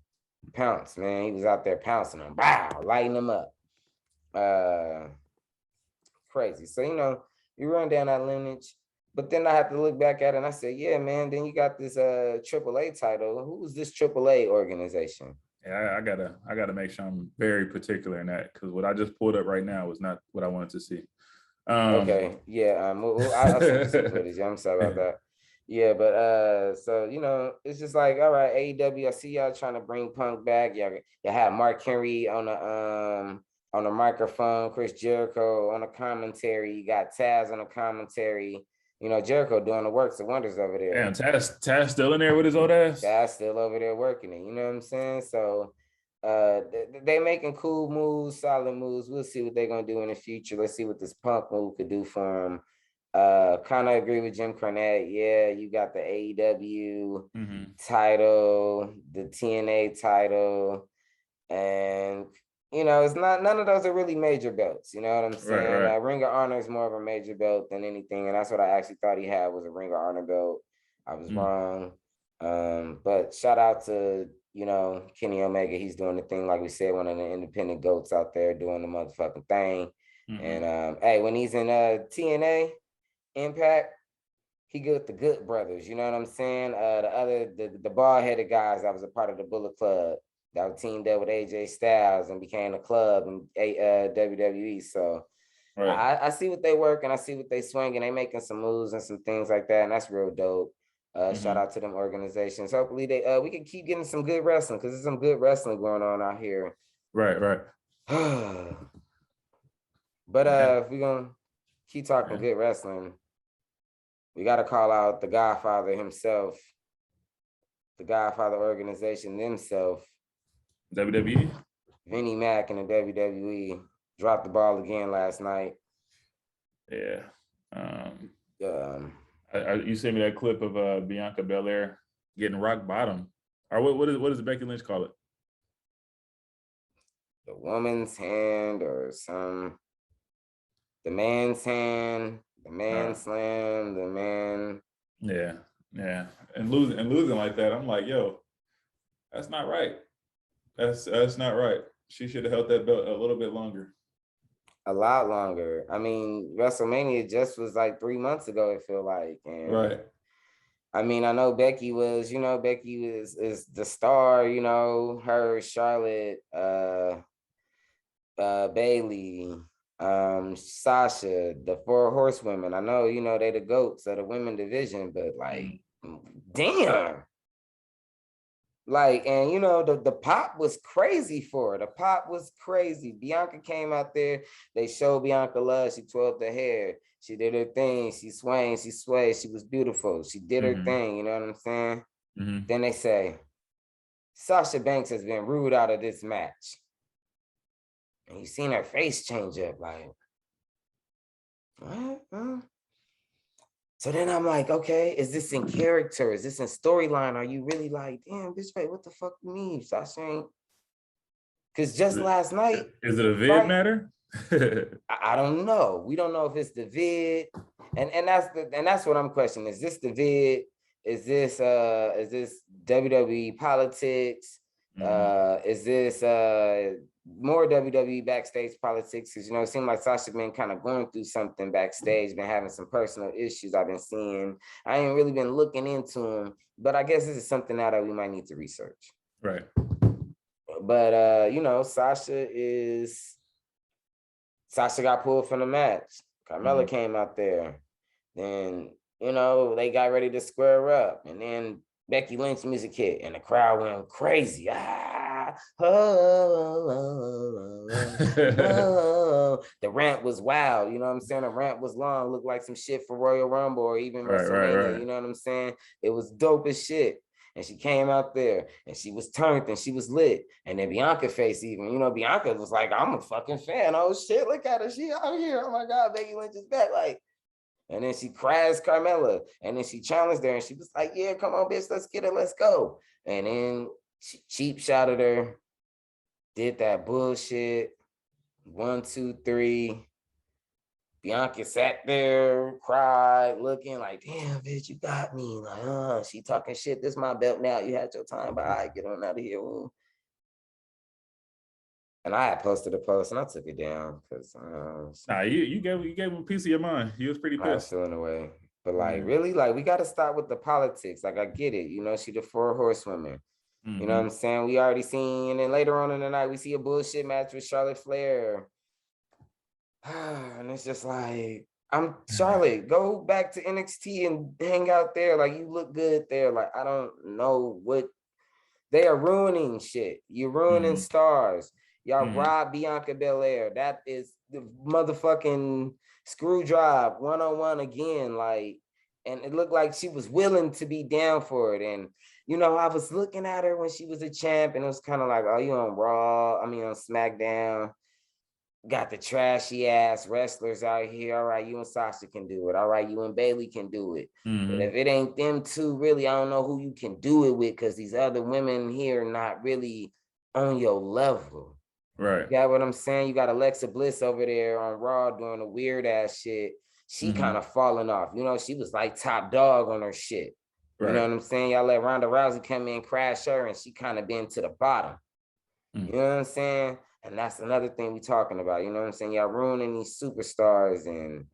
Pounce, man. He was out there pouncing him, bow, lighting him up. Crazy. So, you run down that lineage, but then I have to look back at it and I said, yeah, man, then you got this AAA title. Who is this AAA organization? Yeah, I gotta make sure I'm very particular in that, because what I just pulled up right now was not what I wanted to see. Okay, yeah, I'll send you some footage. I'm sorry about that. Yeah, but so it's just like, all right, AEW, I see y'all trying to bring Punk back. Y'all have Mark Henry on the microphone, Chris Jericho on the commentary. You got Taz on the commentary. Jericho doing the works of wonders over there. Damn, Taz still in there with his old ass? Taz still over there working it. You know what I'm saying? So they making cool moves, solid moves. We'll see what they're gonna do in the future. Let's see what this Punk move could do for them. Kind of agree with Jim Cornette. Yeah, you got the AEW title, the TNA title, and it's not, none of those are really major belts. You know what I'm saying? Right. Ring of Honor is more of a major belt than anything, and that's what I actually thought he had, was a Ring of Honor belt. I was wrong. But shout out to Kenny Omega. He's doing the thing, like we said, one of the independent goats out there doing the motherfucking thing. And hey, when he's in TNA Impact, he good with the Good Brothers. You know what I'm saying? The bald headed guys that was a part of the Bullet Club that were teamed up with AJ Styles and became a club in WWE. So Right. I see what they work and I see what they swing, and they making some moves and some things like that, and that's real dope. Shout out to them organizations. Hopefully we can keep getting some good wrestling, because there's some good wrestling going on out here. Right. But if we're gonna keep talking good wrestling, we got to call out the Godfather himself, the Godfather organization themselves. WWE? Vinnie Mac and the WWE dropped the ball again last night. Yeah. You sent me that clip of Bianca Belair getting rock bottom. Or what does Becky Lynch call it? The woman's hand or the man's hand, the man slam, the man. Yeah. And losing like that, I'm like, yo, that's not right. That's not right. She should have held that belt a little bit longer. A lot longer. I mean, WrestleMania just was like 3 months ago, it feel like. And right. I mean, I know Becky was, is the star, her, Charlotte, Bailey, Sasha, the 4 horsewomen. I know, they the GOATs of the women division, but like, damn. Like, and the pop was crazy for her. The pop was crazy. Bianca came out there. They showed Bianca love. She twirled her hair. She did her thing. She swang. She swayed. She was beautiful. She did her thing. You know what I'm saying? Then they say, Sasha Banks has been ruled out of this match. And you seen her face change up, like, what? So then I'm like, okay, is this in character? Is this in storyline? Are you really like, damn, bitch, wait, what the fuck you mean? Sasha ain't. Because just last night. Is it a vid matter? I don't know. We don't know if it's the vid. And that's what I'm questioning. Is this the vid? Is this WWE politics? Is this more WWE backstage politics? Because it seemed like Sasha been kind of going through something backstage, been having some personal issues I've been seeing. I ain't really been looking into them, but I guess this is something now that we might need to research. Right. But Sasha got pulled from the match. Carmella came out there. Then, they got ready to square up. And then Becky Lynch music hit and the crowd went crazy. The rant was wild. You know what I'm saying? The rant was long, looked like some shit for Royal Rumble or even WrestleMania. Right. You know what I'm saying? It was dope as shit. And she came out there and she was turned and she was lit. And then Bianca face even, Bianca was like, I'm a fucking fan. Oh shit, look at her. She out here. Oh my God, Becky Lynch is back. Like, and then she crashed Carmella. And then she challenged her and she was like, yeah, come on, bitch, let's get it, let's go. And then she cheap shotted her, did that bullshit. 1, 2, 3. Bianca sat there, cried, looking like, damn, bitch, you got me. Like, she talking shit. This my belt now. You had your time, but I get on out of here. Ooh. And I had posted a post and I took it down because Nah, you gave him a piece of your mind. He was pretty I was pissed. feeling away. But like, really, like, we got to stop with the politics. Like, I get it. You know, she the 4 horsewomen. You know what I'm saying? We already seen, and then later on in the night, we see a bullshit match with Charlotte Flair. And it's just like, I'm Charlotte, go back to NXT and hang out there. Like, you look good there. Like, I don't know what they are ruining shit. You're ruining stars. Y'all rob Bianca Belair. That is the motherfucking screw job 1-on-1 again. Like, and it looked like she was willing to be down for it. And you know, I was looking at her when she was a champ, and it was kind of like, oh, you on Raw? I mean, on SmackDown. Got the trashy ass wrestlers out here. All right, you and Sasha can do it. All right, you and Bailey can do it. But if it ain't them two, really, I don't know who you can do it with, because these other women here not really on your level. Right. You got what I'm saying? You got Alexa Bliss over there on Raw doing a weird ass shit. She kind of falling off. You know, she was like top dog on her shit. You know what I'm saying? Y'all let Ronda Rousey come in, crash her, and she kind of been to the bottom. You know what I'm saying? And that's another thing we talking about. You know what I'm saying? Y'all ruining these superstars. And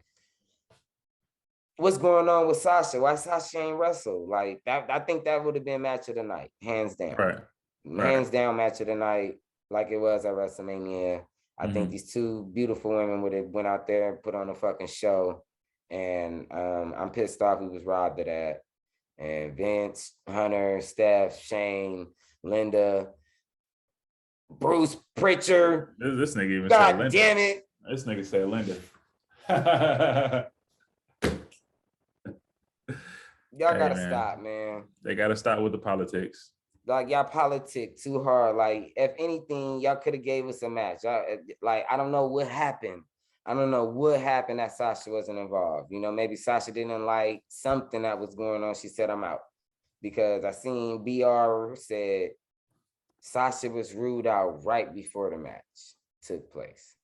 what's going on with Sasha? Why Sasha ain't wrestle? Like, that, I think that would have been match of the night, hands down. Hands down match of the night, like it was at WrestleMania. I think these two beautiful women would have went out there and put on a fucking show. And I'm pissed off we was robbed of that. And Vince, Hunter, Steph, Shane, Linda, Bruce Pritchard. This nigga even God said Linda. damn it. This nigga said Linda. Y'all gotta stop, man. They gotta stop with the politics. Like, y'all politic too hard. Like, if anything, y'all could have gave us a match. Y'all, like, I don't know what happened. I don't know what happened that Sasha wasn't involved. You know, maybe Sasha didn't like something that was going on. She said, I'm out. Because I seen BR said Sasha was ruled out right before the match took place.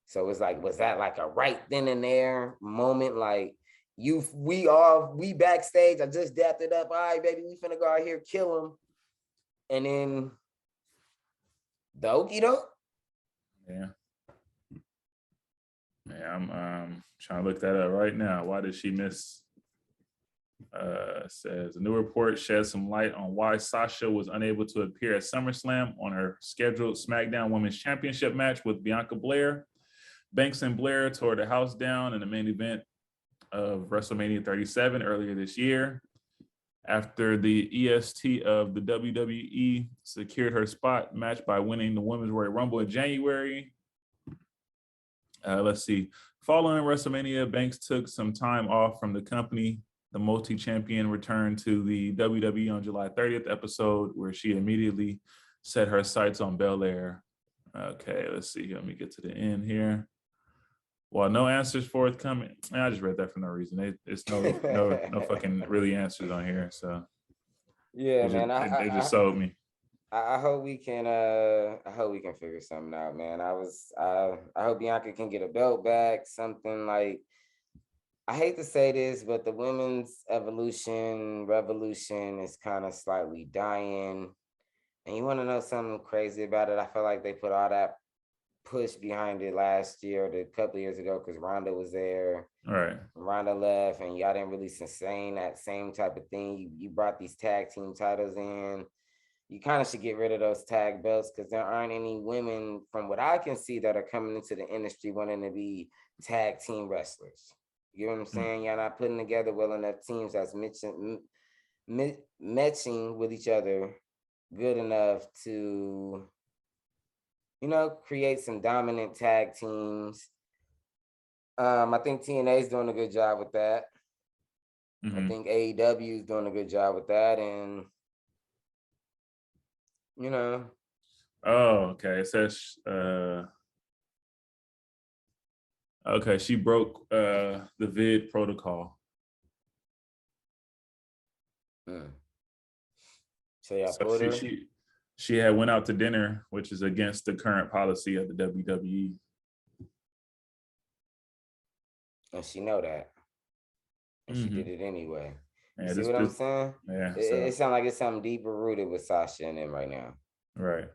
So it's like, was that like a right then and there moment? Like, we backstage, I just dapped it up. All right, baby, we finna go out here, kill him. And then the okie doke. Yeah. Yeah, I'm trying to look that up right now. Why did she miss? Says a new report sheds some light on why Sasha was unable to appear at SummerSlam on her scheduled SmackDown Women's Championship match with Bianca Belair. Banks and Blair tore the house down in the main event of WrestleMania 37 earlier this year. After the EST of the WWE secured her spot match by winning the Women's Royal Rumble in January. Let's see. Following WrestleMania, Banks took some time off from the company. The multi-champion returned to the WWE on July 30th episode, where she immediately set her sights on Belair. Okay, let's see. Let me get to the end here. Well, no answers forthcoming. I just read that for no reason. It's no fucking really answers on here. So yeah, man, it just sold me. I hope we can figure something out, man. I hope Bianca can get a belt back, something like. I hate to say this, but the women's revolution is kind of slightly dying. And you want to know something crazy about it? I feel like they put all that push behind it last year, or a couple of years ago, because Ronda was there. All right. Ronda left, and y'all didn't really sustain that same type of thing. You brought these tag team titles in. You kind of should get rid of those tag belts, because there aren't any women, from what I can see, that are coming into the industry wanting to be tag team wrestlers. You know what I'm saying? Y'all not putting together well enough teams that's matching with each other good enough to, you know, create some dominant tag teams. I think TNA is doing a good job with that. I think AEW is doing a good job with that. And, you know. Oh, okay. It says, okay, she broke the vid protocol. So yeah, so she had went out to dinner, which is against the current policy of the WWE. and she know that, and she did it anyway. You see what I'm saying? Yeah. It sounds like it's something deeper rooted with Sasha and them right now. Right.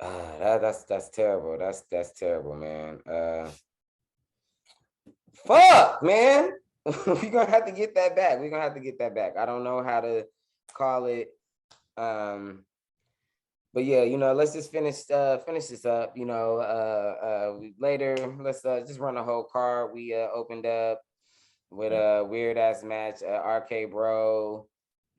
That's terrible. That's terrible, man. Fuck, man. We're gonna have to get that back. We're gonna have to get that back. I don't know how to call it. But yeah, let's just finish this up. Later, let's just run the whole card. We opened up with a weird ass match, RK Bro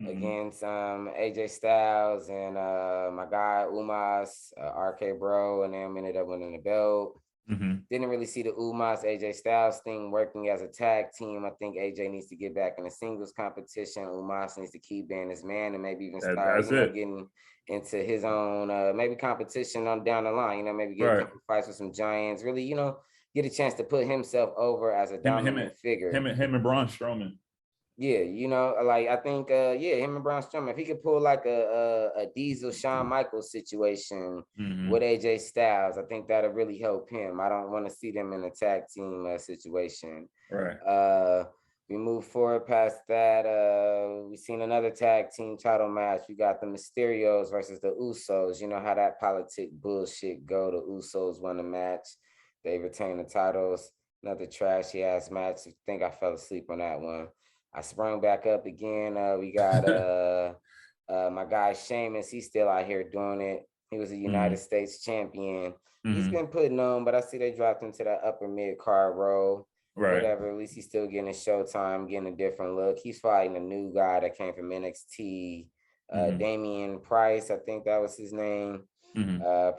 against AJ Styles and my guy Umas, RK Bro, and then ended up winning the belt. Didn't really see the Umas AJ Styles thing working as a tag team. I think AJ needs to get back in the singles competition. Umas needs to keep being his man and maybe even start getting into his own maybe competition on down the line. Maybe get a couple fights with some giants. Really, get a chance to put himself over as a dominant figure. Him and Braun Strowman. Yeah, I think him and Braun Strowman. If he could pull like a Diesel Shawn Michaels situation with AJ Styles, I think that'll really help him. I don't want to see them in a tag team situation. Right. We move forward past that. We've seen another tag team title match. We got the Mysterios versus the Usos. You know how that politic bullshit go. The Usos won the match. They retain the titles. Another trashy ass match. I think I fell asleep on that one. I sprung back up again. We got my guy Sheamus. He's still out here doing it. He was a United States champion. He's been putting on, but I see they dropped him to that upper mid card role. Right. Whatever. At least he's still getting a showtime, getting a different look. He's fighting a new guy that came from NXT, Damian Price. I think that was his name.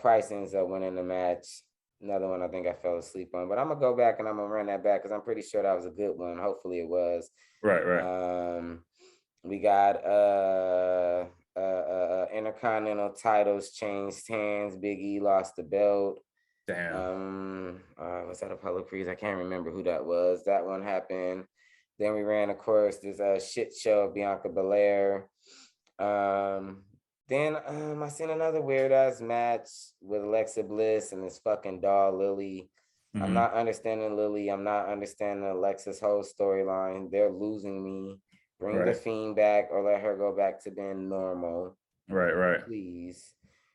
Price ends up winning the match. Another one I think I fell asleep on, but I'm gonna go back and I'm gonna run that back because I'm pretty sure that was a good one. Hopefully it was. Right. We got Intercontinental titles changed hands. Big E lost the belt. Damn. Was that Apollo Creeds? I can't remember who that was. That one happened. Then we ran, of course, this shit show of Bianca Belair. Then I seen another weird ass match with Alexa Bliss and this fucking doll Lily. I'm not understanding Lily. I'm not understanding Alexa's whole storyline. They're losing me. Bring the Fiend back or let her go back to being normal. Right. Please.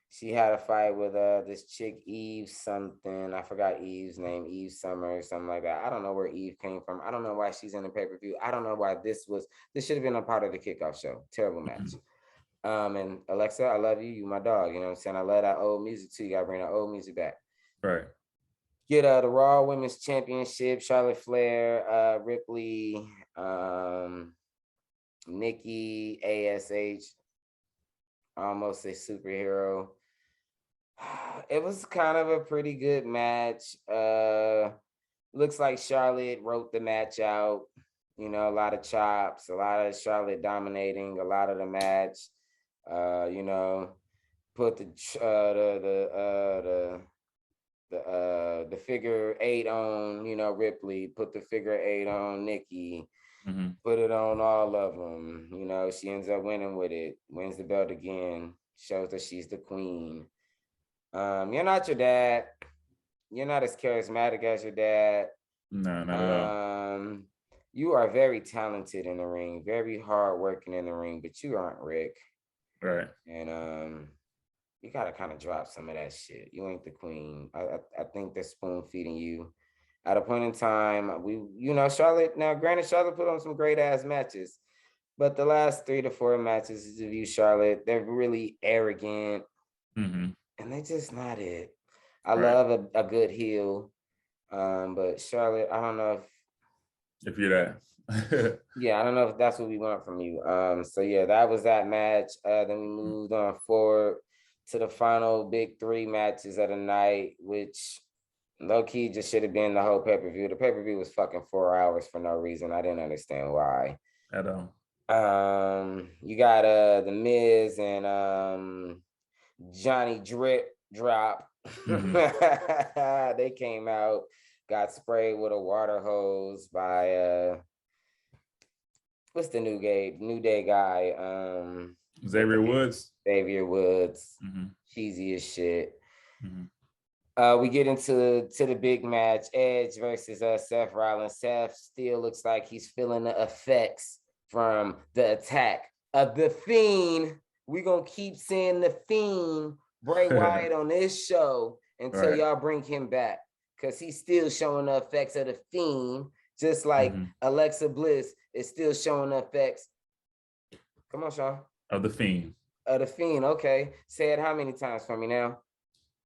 She had a fight with this chick Eve something. I forgot Eve's name, Eve Summer or something like that. I don't know where Eve came from. I don't know why she's in the pay-per-view. I don't know why this should have been a part of the kickoff show. Terrible match. And Alexa, I love you. You my dog. You know what I'm saying? I love that old music too. You gotta bring that old music back. Right. Get the Raw Women's Championship, Charlotte Flair, Ripley, Nikki, ASH, almost a superhero. It was kind of a pretty good match. Looks like Charlotte wrote the match out. A lot of chops, a lot of Charlotte dominating a lot of the match. Put the figure 8 on, Ripley, put the figure 8 on Nikki, put it on all of them. She ends up winning with it, wins the belt again, shows that she's the queen. You're not your dad. You're not as charismatic as your dad. No, not at all. You are very talented in the ring, very hard working in the ring, but you aren't Rick. Right. And you gotta kind of drop some of that shit. You ain't the queen. I think they're spoon feeding you. At a point in time, Charlotte. Now, granted, Charlotte put on some great ass matches, but the last 3 to 4 matches of you, Charlotte, they're really arrogant, and they're just not it. I love a good heel, but Charlotte, I don't know if you're that. Yeah, I don't know if that's what we want from you. So yeah, that was that match. Then we moved on forward to the final big 3 matches of the night, which low-key just should have been the whole pay-per-view. The pay-per-view was fucking 4 hours for no reason. I didn't understand why. At all. You got The Miz and Johnny Drop. They came out, got sprayed with a water hose by what's the New Day guy? Xavier Woods. Xavier Woods. Cheesy as shit. We get into the big match, Edge versus Seth Rollins. Seth still looks like he's feeling the effects from the attack of the Fiend. We're gonna keep seeing the Fiend, Bray Wyatt, on this show until y'all bring him back, because he's still showing the effects of the Fiend, just like Alexa Bliss is still showing the effects. Come on, Sean. Of the Fiend. Of the Fiend. Okay, say it how many times for me now?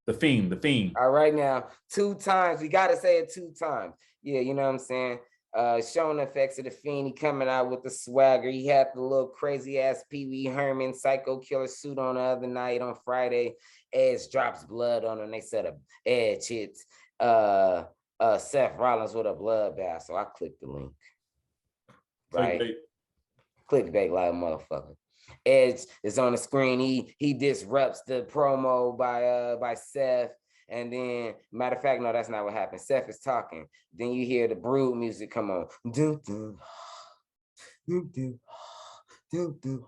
The Fiend, the Fiend. All right, now 2 times. We gotta say it 2 times. Yeah, you know what I'm saying? Showing the effects of the Fiend. He coming out with the swagger. He had the little crazy ass Pee Wee Herman psycho killer suit on the other night on Friday. Edge drops blood on him. They said Edge hits Seth Rollins with a bloodbath. So I clicked the link. Right? Clickbait like a motherfucker. Edge is on the screen. He disrupts the promo by Seth. And then, matter of fact, no, that's not what happened. Seth is talking. Then you hear the Brood music come on. Do, do, do, do, do, do.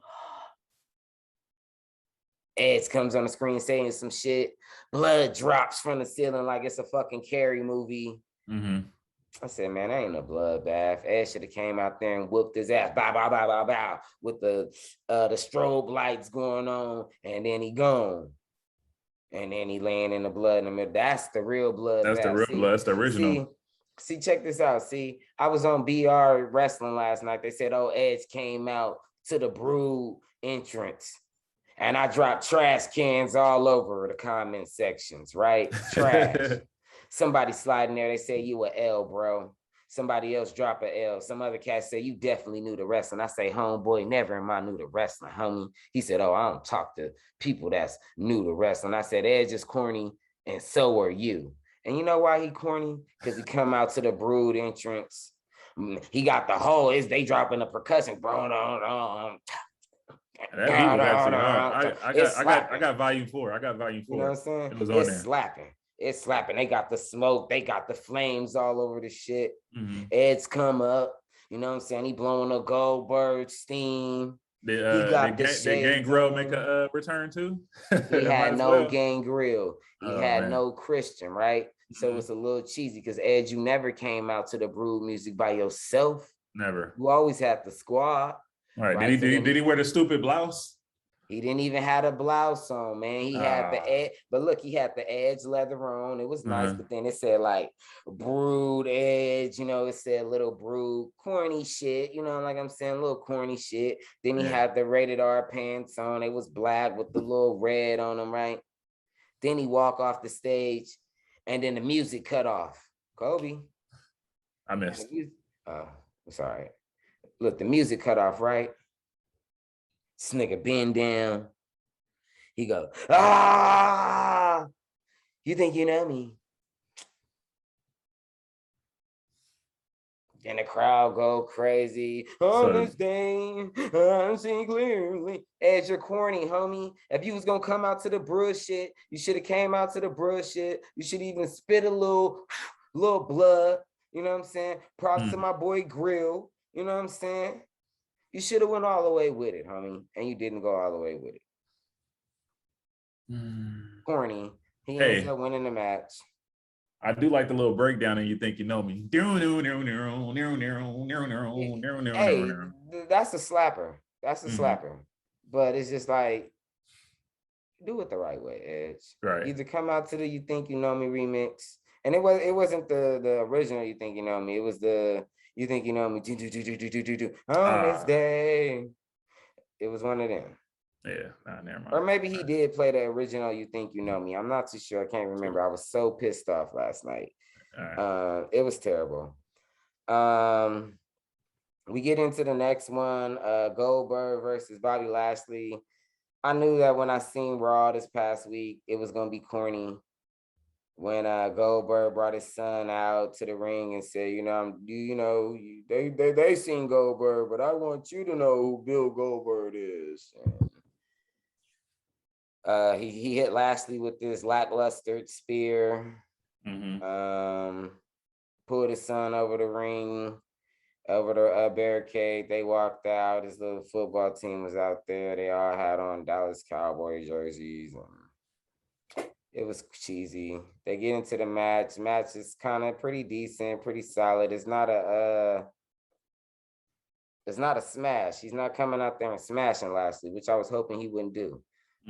Edge comes on the screen saying some shit. Blood drops from the ceiling like it's a fucking Carrie movie. I said, man, that ain't a bloodbath. Edge should have came out there and whooped his ass, bow, bow, bow, bow, bow, with the strobe lights going on, and then he gone. And then he laying in the blood in the middle. That's the real blood. That's the real blood. That's the original. See, check this out. See, I was on BR Wrestling last night. They said, oh, Edge came out to the Brood entrance. And I dropped trash cans all over the comment sections, right? Trash. Somebody sliding there, they say you a L, bro. Somebody else drop a L. Some other cat say you definitely knew the wrestling. I say, homeboy, never in my knew the wrestling, homie. He said, oh, I don't talk to people that's new to wrestling. I said, Edge is corny, and so are you. And you know why he corny? Because he come out to the Brood entrance. He got the whole, they dropping the percussion, bro. That beat was actually I got volume 4. I got volume 4. You know what I'm saying? It was on there. Slapping. It's slapping. They got the smoke. They got the flames all over the shit. Ed's come up. You know what I'm saying? He blowing a Goldberg steam. Did Gangrel make a return too? He had no Gangrel. He had no Christian, right? So it's a little cheesy because Ed, you never came out to the Brood music by yourself. Never. You always had the squad. Right. Did he wear the stupid blouse? He didn't even have a blouse on, man. He had the Edge, but look, he had the Edge leather on. It was nice, but then it said like Brood Edge, you know, it said little Brood, corny shit, you know, like I'm saying, little corny shit. Then he had the rated R pants on. It was black with the little red on them, right? Then he walked off the stage, and then the music cut off. Kobe. I missed. Oh, sorry. Look, the music cut off, right? This nigga bend down. He go, ah! You think you know me? Then the crowd go crazy. On this day, I see clearly. Edge, you're corny, homie. If you was gonna come out to the bullshit, you should have came out to the bullshit. You should even spit a little blood. You know what I'm saying? Props to my boy Grill. You know what I'm saying? You should have went all the way with it, homie, and you didn't go all the way with it. Corny. He ends up winning the match. I do like the little breakdown, and you think you know me. Hey, that's a slapper. That's a slapper. But it's just like, do it the right way, Edge. Right. Either come out to the You Think You Know Me remix, and it wasn't the original You Think You Know Me. It was the You Think You Know Me. On this day. It was one of them. Yeah, never mind. Or maybe he did play the original You Think You Know Me. I'm not too sure. I can't remember. I was so pissed off last night. It was terrible. We get into the next one, Goldberg versus Bobby Lashley. I knew that when I seen Raw this past week, it was going to be corny. When Goldberg brought his son out to the ring and said, they seen Goldberg, but I want you to know who Bill Goldberg is. And, he hit Lashley with this lackluster spear. Pulled his son over the ring, over the barricade. They walked out. His little football team was out there. They all had on Dallas Cowboy jerseys. It was cheesy. They get into the match. Match is kind of pretty decent, pretty solid. It's not a smash. He's not coming out there and smashing Lashley, which I was hoping he wouldn't do.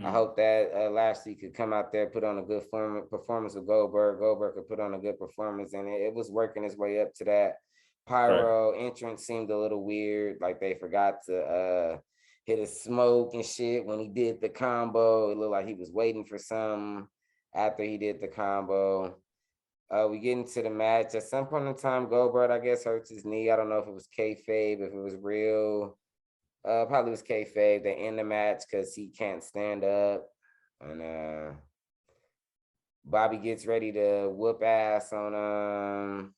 I hope that Lashley could come out there, put on a good performance with Goldberg. Goldberg could put on a good performance, and it was working its way up to that. Pyro entrance seemed a little weird, like they forgot to hit a smoke and shit when he did the combo. It looked like he was waiting for something after he did the combo. We get into the match. At some point in time, Goldberg, I guess, hurts his knee. I don't know if it was kayfabe, if it was real. Probably was kayfabe. They end the match because he can't stand up. And Bobby gets ready to whoop ass on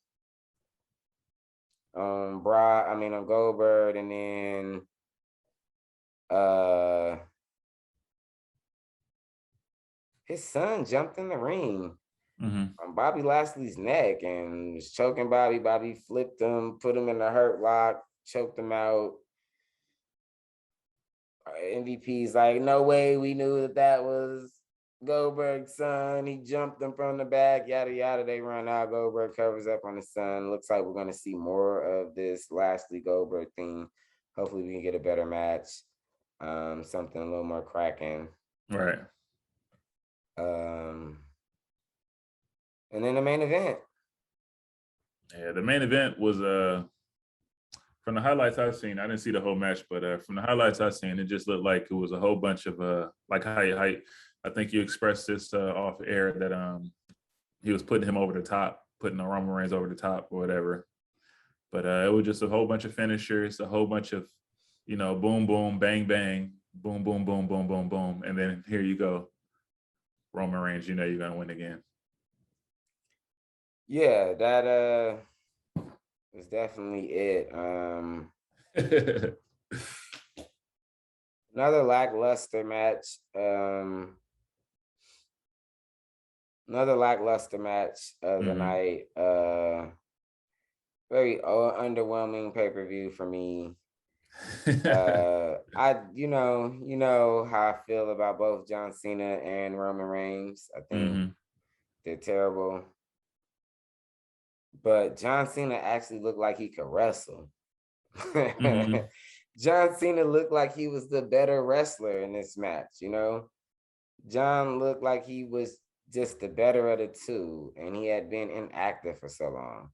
Goldberg, and then his son jumped in the ring on Bobby Lashley's neck and was choking Bobby. Bobby flipped him, put him in the hurt lock, choked him out. MVP's like, no way, we knew that was Goldberg's son. He jumped him from the back, yada yada. They run out. Goldberg covers up on his son. Looks like we're gonna see more of this Lashley Goldberg thing. Hopefully we can get a better match. Something a little more cracking. Right. And then the main event. Yeah, the main event was from the highlights I've seen. I didn't see the whole match, but from the highlights I've seen, it just looked like it was a whole bunch of like how I think you expressed this off air that he was putting him over the top, putting the Roman Reigns over the top or whatever. But it was just a whole bunch of finishers, a whole bunch of, boom, boom, bang, bang, boom, boom, boom, boom, boom, boom. And then here you go. Roman Reigns, you're going to win again. Yeah, that was definitely it. Another lackluster match. Another lackluster match of the night. Very underwhelming pay-per-view for me. You know how I feel about both John Cena and Roman Reigns. I think they're terrible. But John Cena actually looked like he could wrestle. John Cena looked like he was the better wrestler in this match, John looked like he was just the better of the two, and he had been inactive for so long.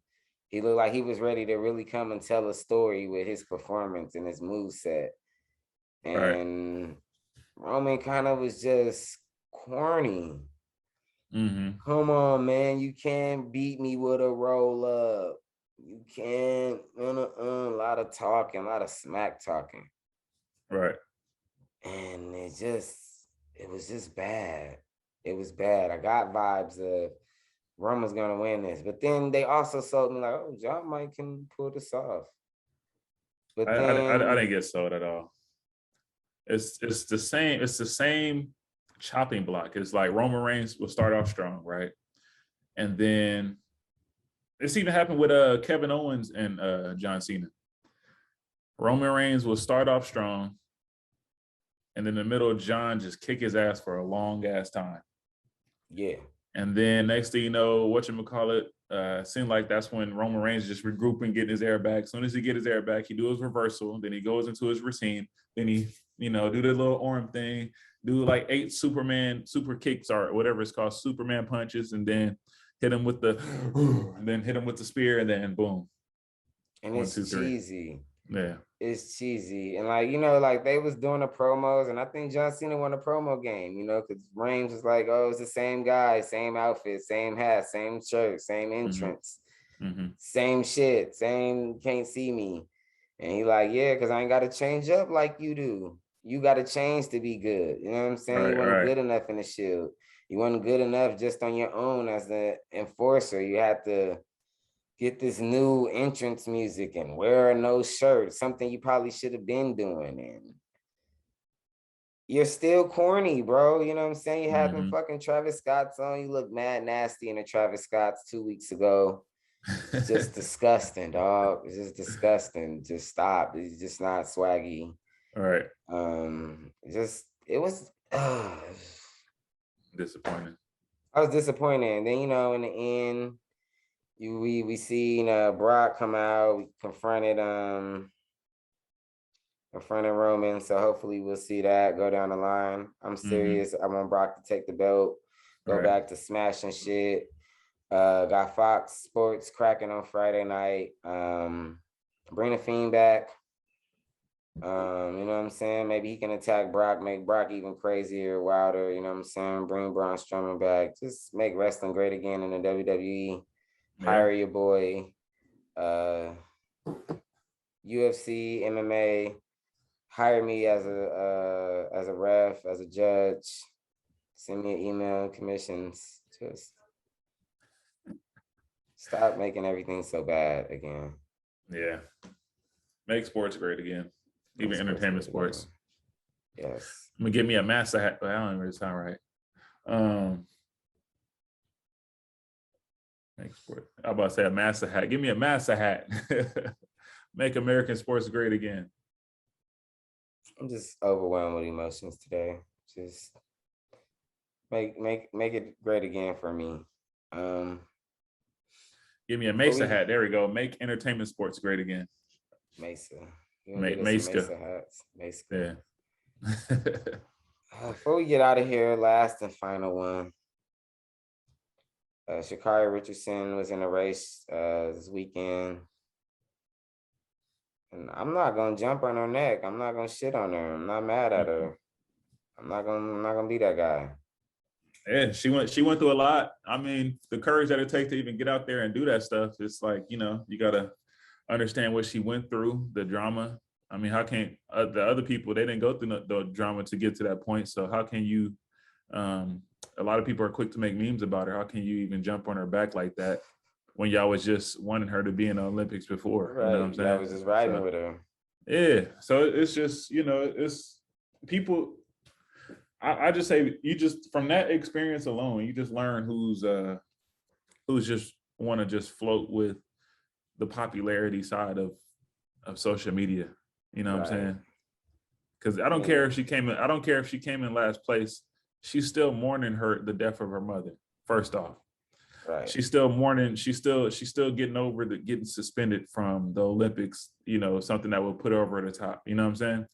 He looked like he was ready to really come and tell a story with his performance and his moveset. And Roman kind of was just corny. Come on, man. You can't beat me with a roll up. You can't, a lot of talking, a lot of smack talking. Right. And it was just bad. It was bad. I got vibes of Roman's gonna win this, but then they also sold me like, oh, John might can pull this off. But I didn't get sold at all. It's the same. It's the same chopping block. It's like Roman Reigns will start off strong, right? And then this even happened with Kevin Owens and John Cena. Roman Reigns will start off strong, and in the middle, John just kick his ass for a long ass time. Yeah. And then next thing you know, whatchamacallit, seemed like that's when Roman Reigns just regrouping, getting his air back. As soon as he get his air back, he do his reversal. Then he goes into his routine. Then he, do the little arm thing, do like 8 super kicks or whatever it's called, Superman punches, and then hit him with the, and then hit him with the spear, and then boom. And 1, it's 2, 3. cheesy. Yeah. It's cheesy. And like they was doing the promos, and I think John Cena won a promo game, because Reigns was like, oh, it's the same guy, same outfit, same hat, same shirt, same entrance, same shit, same can't see me. And he like, yeah, because I ain't got to change up like you do. You got to change to be good. You know what I'm saying? You weren't good enough in the Shield. You weren't good enough just on your own as the enforcer. You had to get this new entrance music and wear a no shirt, something you probably should have been doing. And you're still corny, bro. You know what I'm saying? You had them fucking Travis Scott's on. You look mad nasty in the Travis Scott's 2 weeks ago. It's just disgusting, dog. It's just disgusting. Just stop. It's just not swaggy. All right. It was disappointing. I was disappointed. And then, in the end, we seen Brock come out, confronted Roman. So hopefully we'll see that go down the line. I'm serious. I want Brock to take the belt, go back to smashing shit. Got Fox Sports cracking on Friday night. Bring the Fiend back. You know what I'm saying? Maybe he can attack Brock, make Brock even crazier, wilder. You know what I'm saying? Bring Braun Strowman back. Just make wrestling great again in the WWE. Hire your boy. UFC, MMA. Hire me as a ref, as a judge. Send me an email, commissions. Just stop making everything so bad again. Yeah. Make sports great again. Even entertainment sports. Yes. I'm gonna give me a massa hat, but I don't even sound right. Make sport. I'm about to say a massa hat. Give me a massa hat. Make American sports great again. I'm just overwhelmed with emotions today. Just make it great again for me. Give me a Mesa hat. There we go. Make entertainment sports great again. Mesa. Mesa hats. Mesa. Yeah. Before we get out of here, last and final one. Sha'Carri Richardson was in a race this weekend. And I'm not gonna jump on her neck. I'm not gonna shit on her. I'm not mad at her. I'm not gonna be that guy. Yeah, she went through a lot. I mean, the courage that it takes to even get out there and do that stuff. It's like, you gotta understand what she went through, the drama. I mean, how can the other people, they didn't go through the drama to get to that point. So how can you, a lot of people are quick to make memes about her. How can you even jump on her back like that when y'all was just wanting her to be in the Olympics before? Right. You know what I'm saying? I was just riding with her. Yeah. So it's just, it's people, I just say, you just, from that experience alone, you just learn who's just want to just float with the popularity side of social media. You know what I'm saying? Because I don't care if she came in last place. She's still mourning the death of her mother. First off, right. She's still mourning. She's still getting over getting suspended from the Olympics. Something that will put her over the top. You know what I'm saying?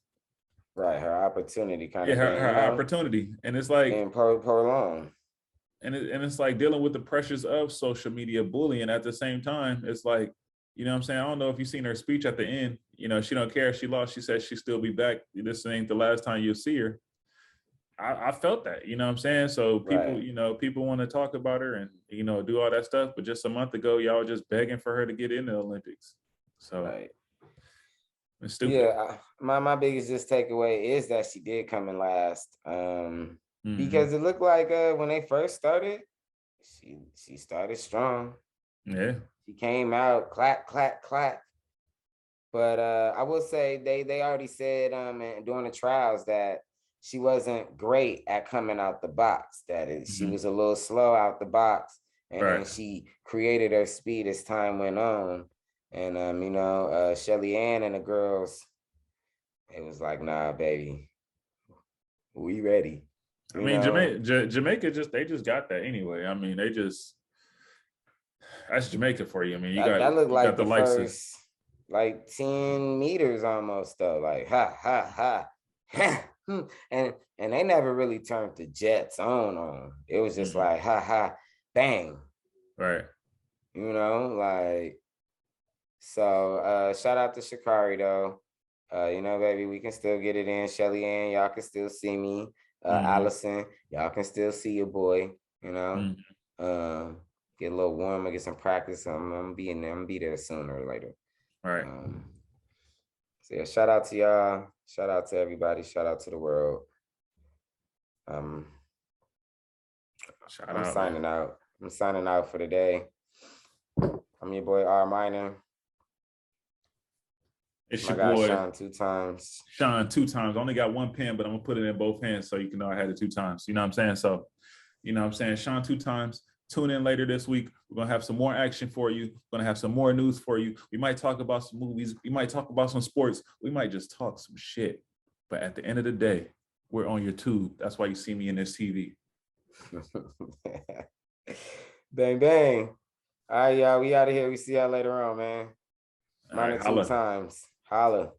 Right. Her opportunity kind of. Yeah, her opportunity, and it's like being prolonged. And it's like dealing with the pressures of social media bullying at the same time. It's like, you know what I'm saying? I don't know if you've seen her speech at the end. She don't care if she lost. She said she'll still be back. This ain't the last time you'll see her. I felt that, you know what I'm saying? So people, people want to talk about her and, do all that stuff. But just a month ago, y'all were just begging for her to get in the Olympics. So it's stupid. Yeah, my biggest just takeaway is that she did come in last. Because it looked like when they first started, she started strong. Yeah. She came out, clap, clap, clap. But I will say they already said during the trials that she wasn't great at coming out the box. That is, she was a little slow out the box. And then she created her speed as time went on. And Shelly Ann and the girls, it was like, nah, baby, we ready. I mean, Jamaica they just got that anyway. I mean, that's Jamaica for you. I mean, that looked like the first, of, like 10 meters almost though. Like ha. and they never really turned the jets on. It was just like ha, bang. Right. Like, so shout out to Sha'Carri though. Baby, we can still get it in. Shelly Ann, y'all can still see me. Allison, y'all can still see your boy, get a little warmer, get some practice. I'm gonna be in there. I'm gonna be there sooner or later. Right. So yeah, shout out to y'all. Shout out to everybody. Shout out to the world. I'm signing out. I'm signing out for the day. I'm your boy R Minor. It's your boy Sean TwoTimes. Sean TwoTimes. I only got one pen, but I'm gonna put it in both hands so you can know I had it 2 times. You know what I'm saying? So, Sean TwoTimes. Tune in later this week. We're gonna have some more action for you. We're gonna have some more news for you. We might talk about some movies. We might talk about some sports. We might just talk some shit. But at the end of the day, we're on your tube. That's why you see me in this TV. Bang, bang. All right, y'all. We out of here. We see y'all later on, man. All right, Minor two holla. times. Holla.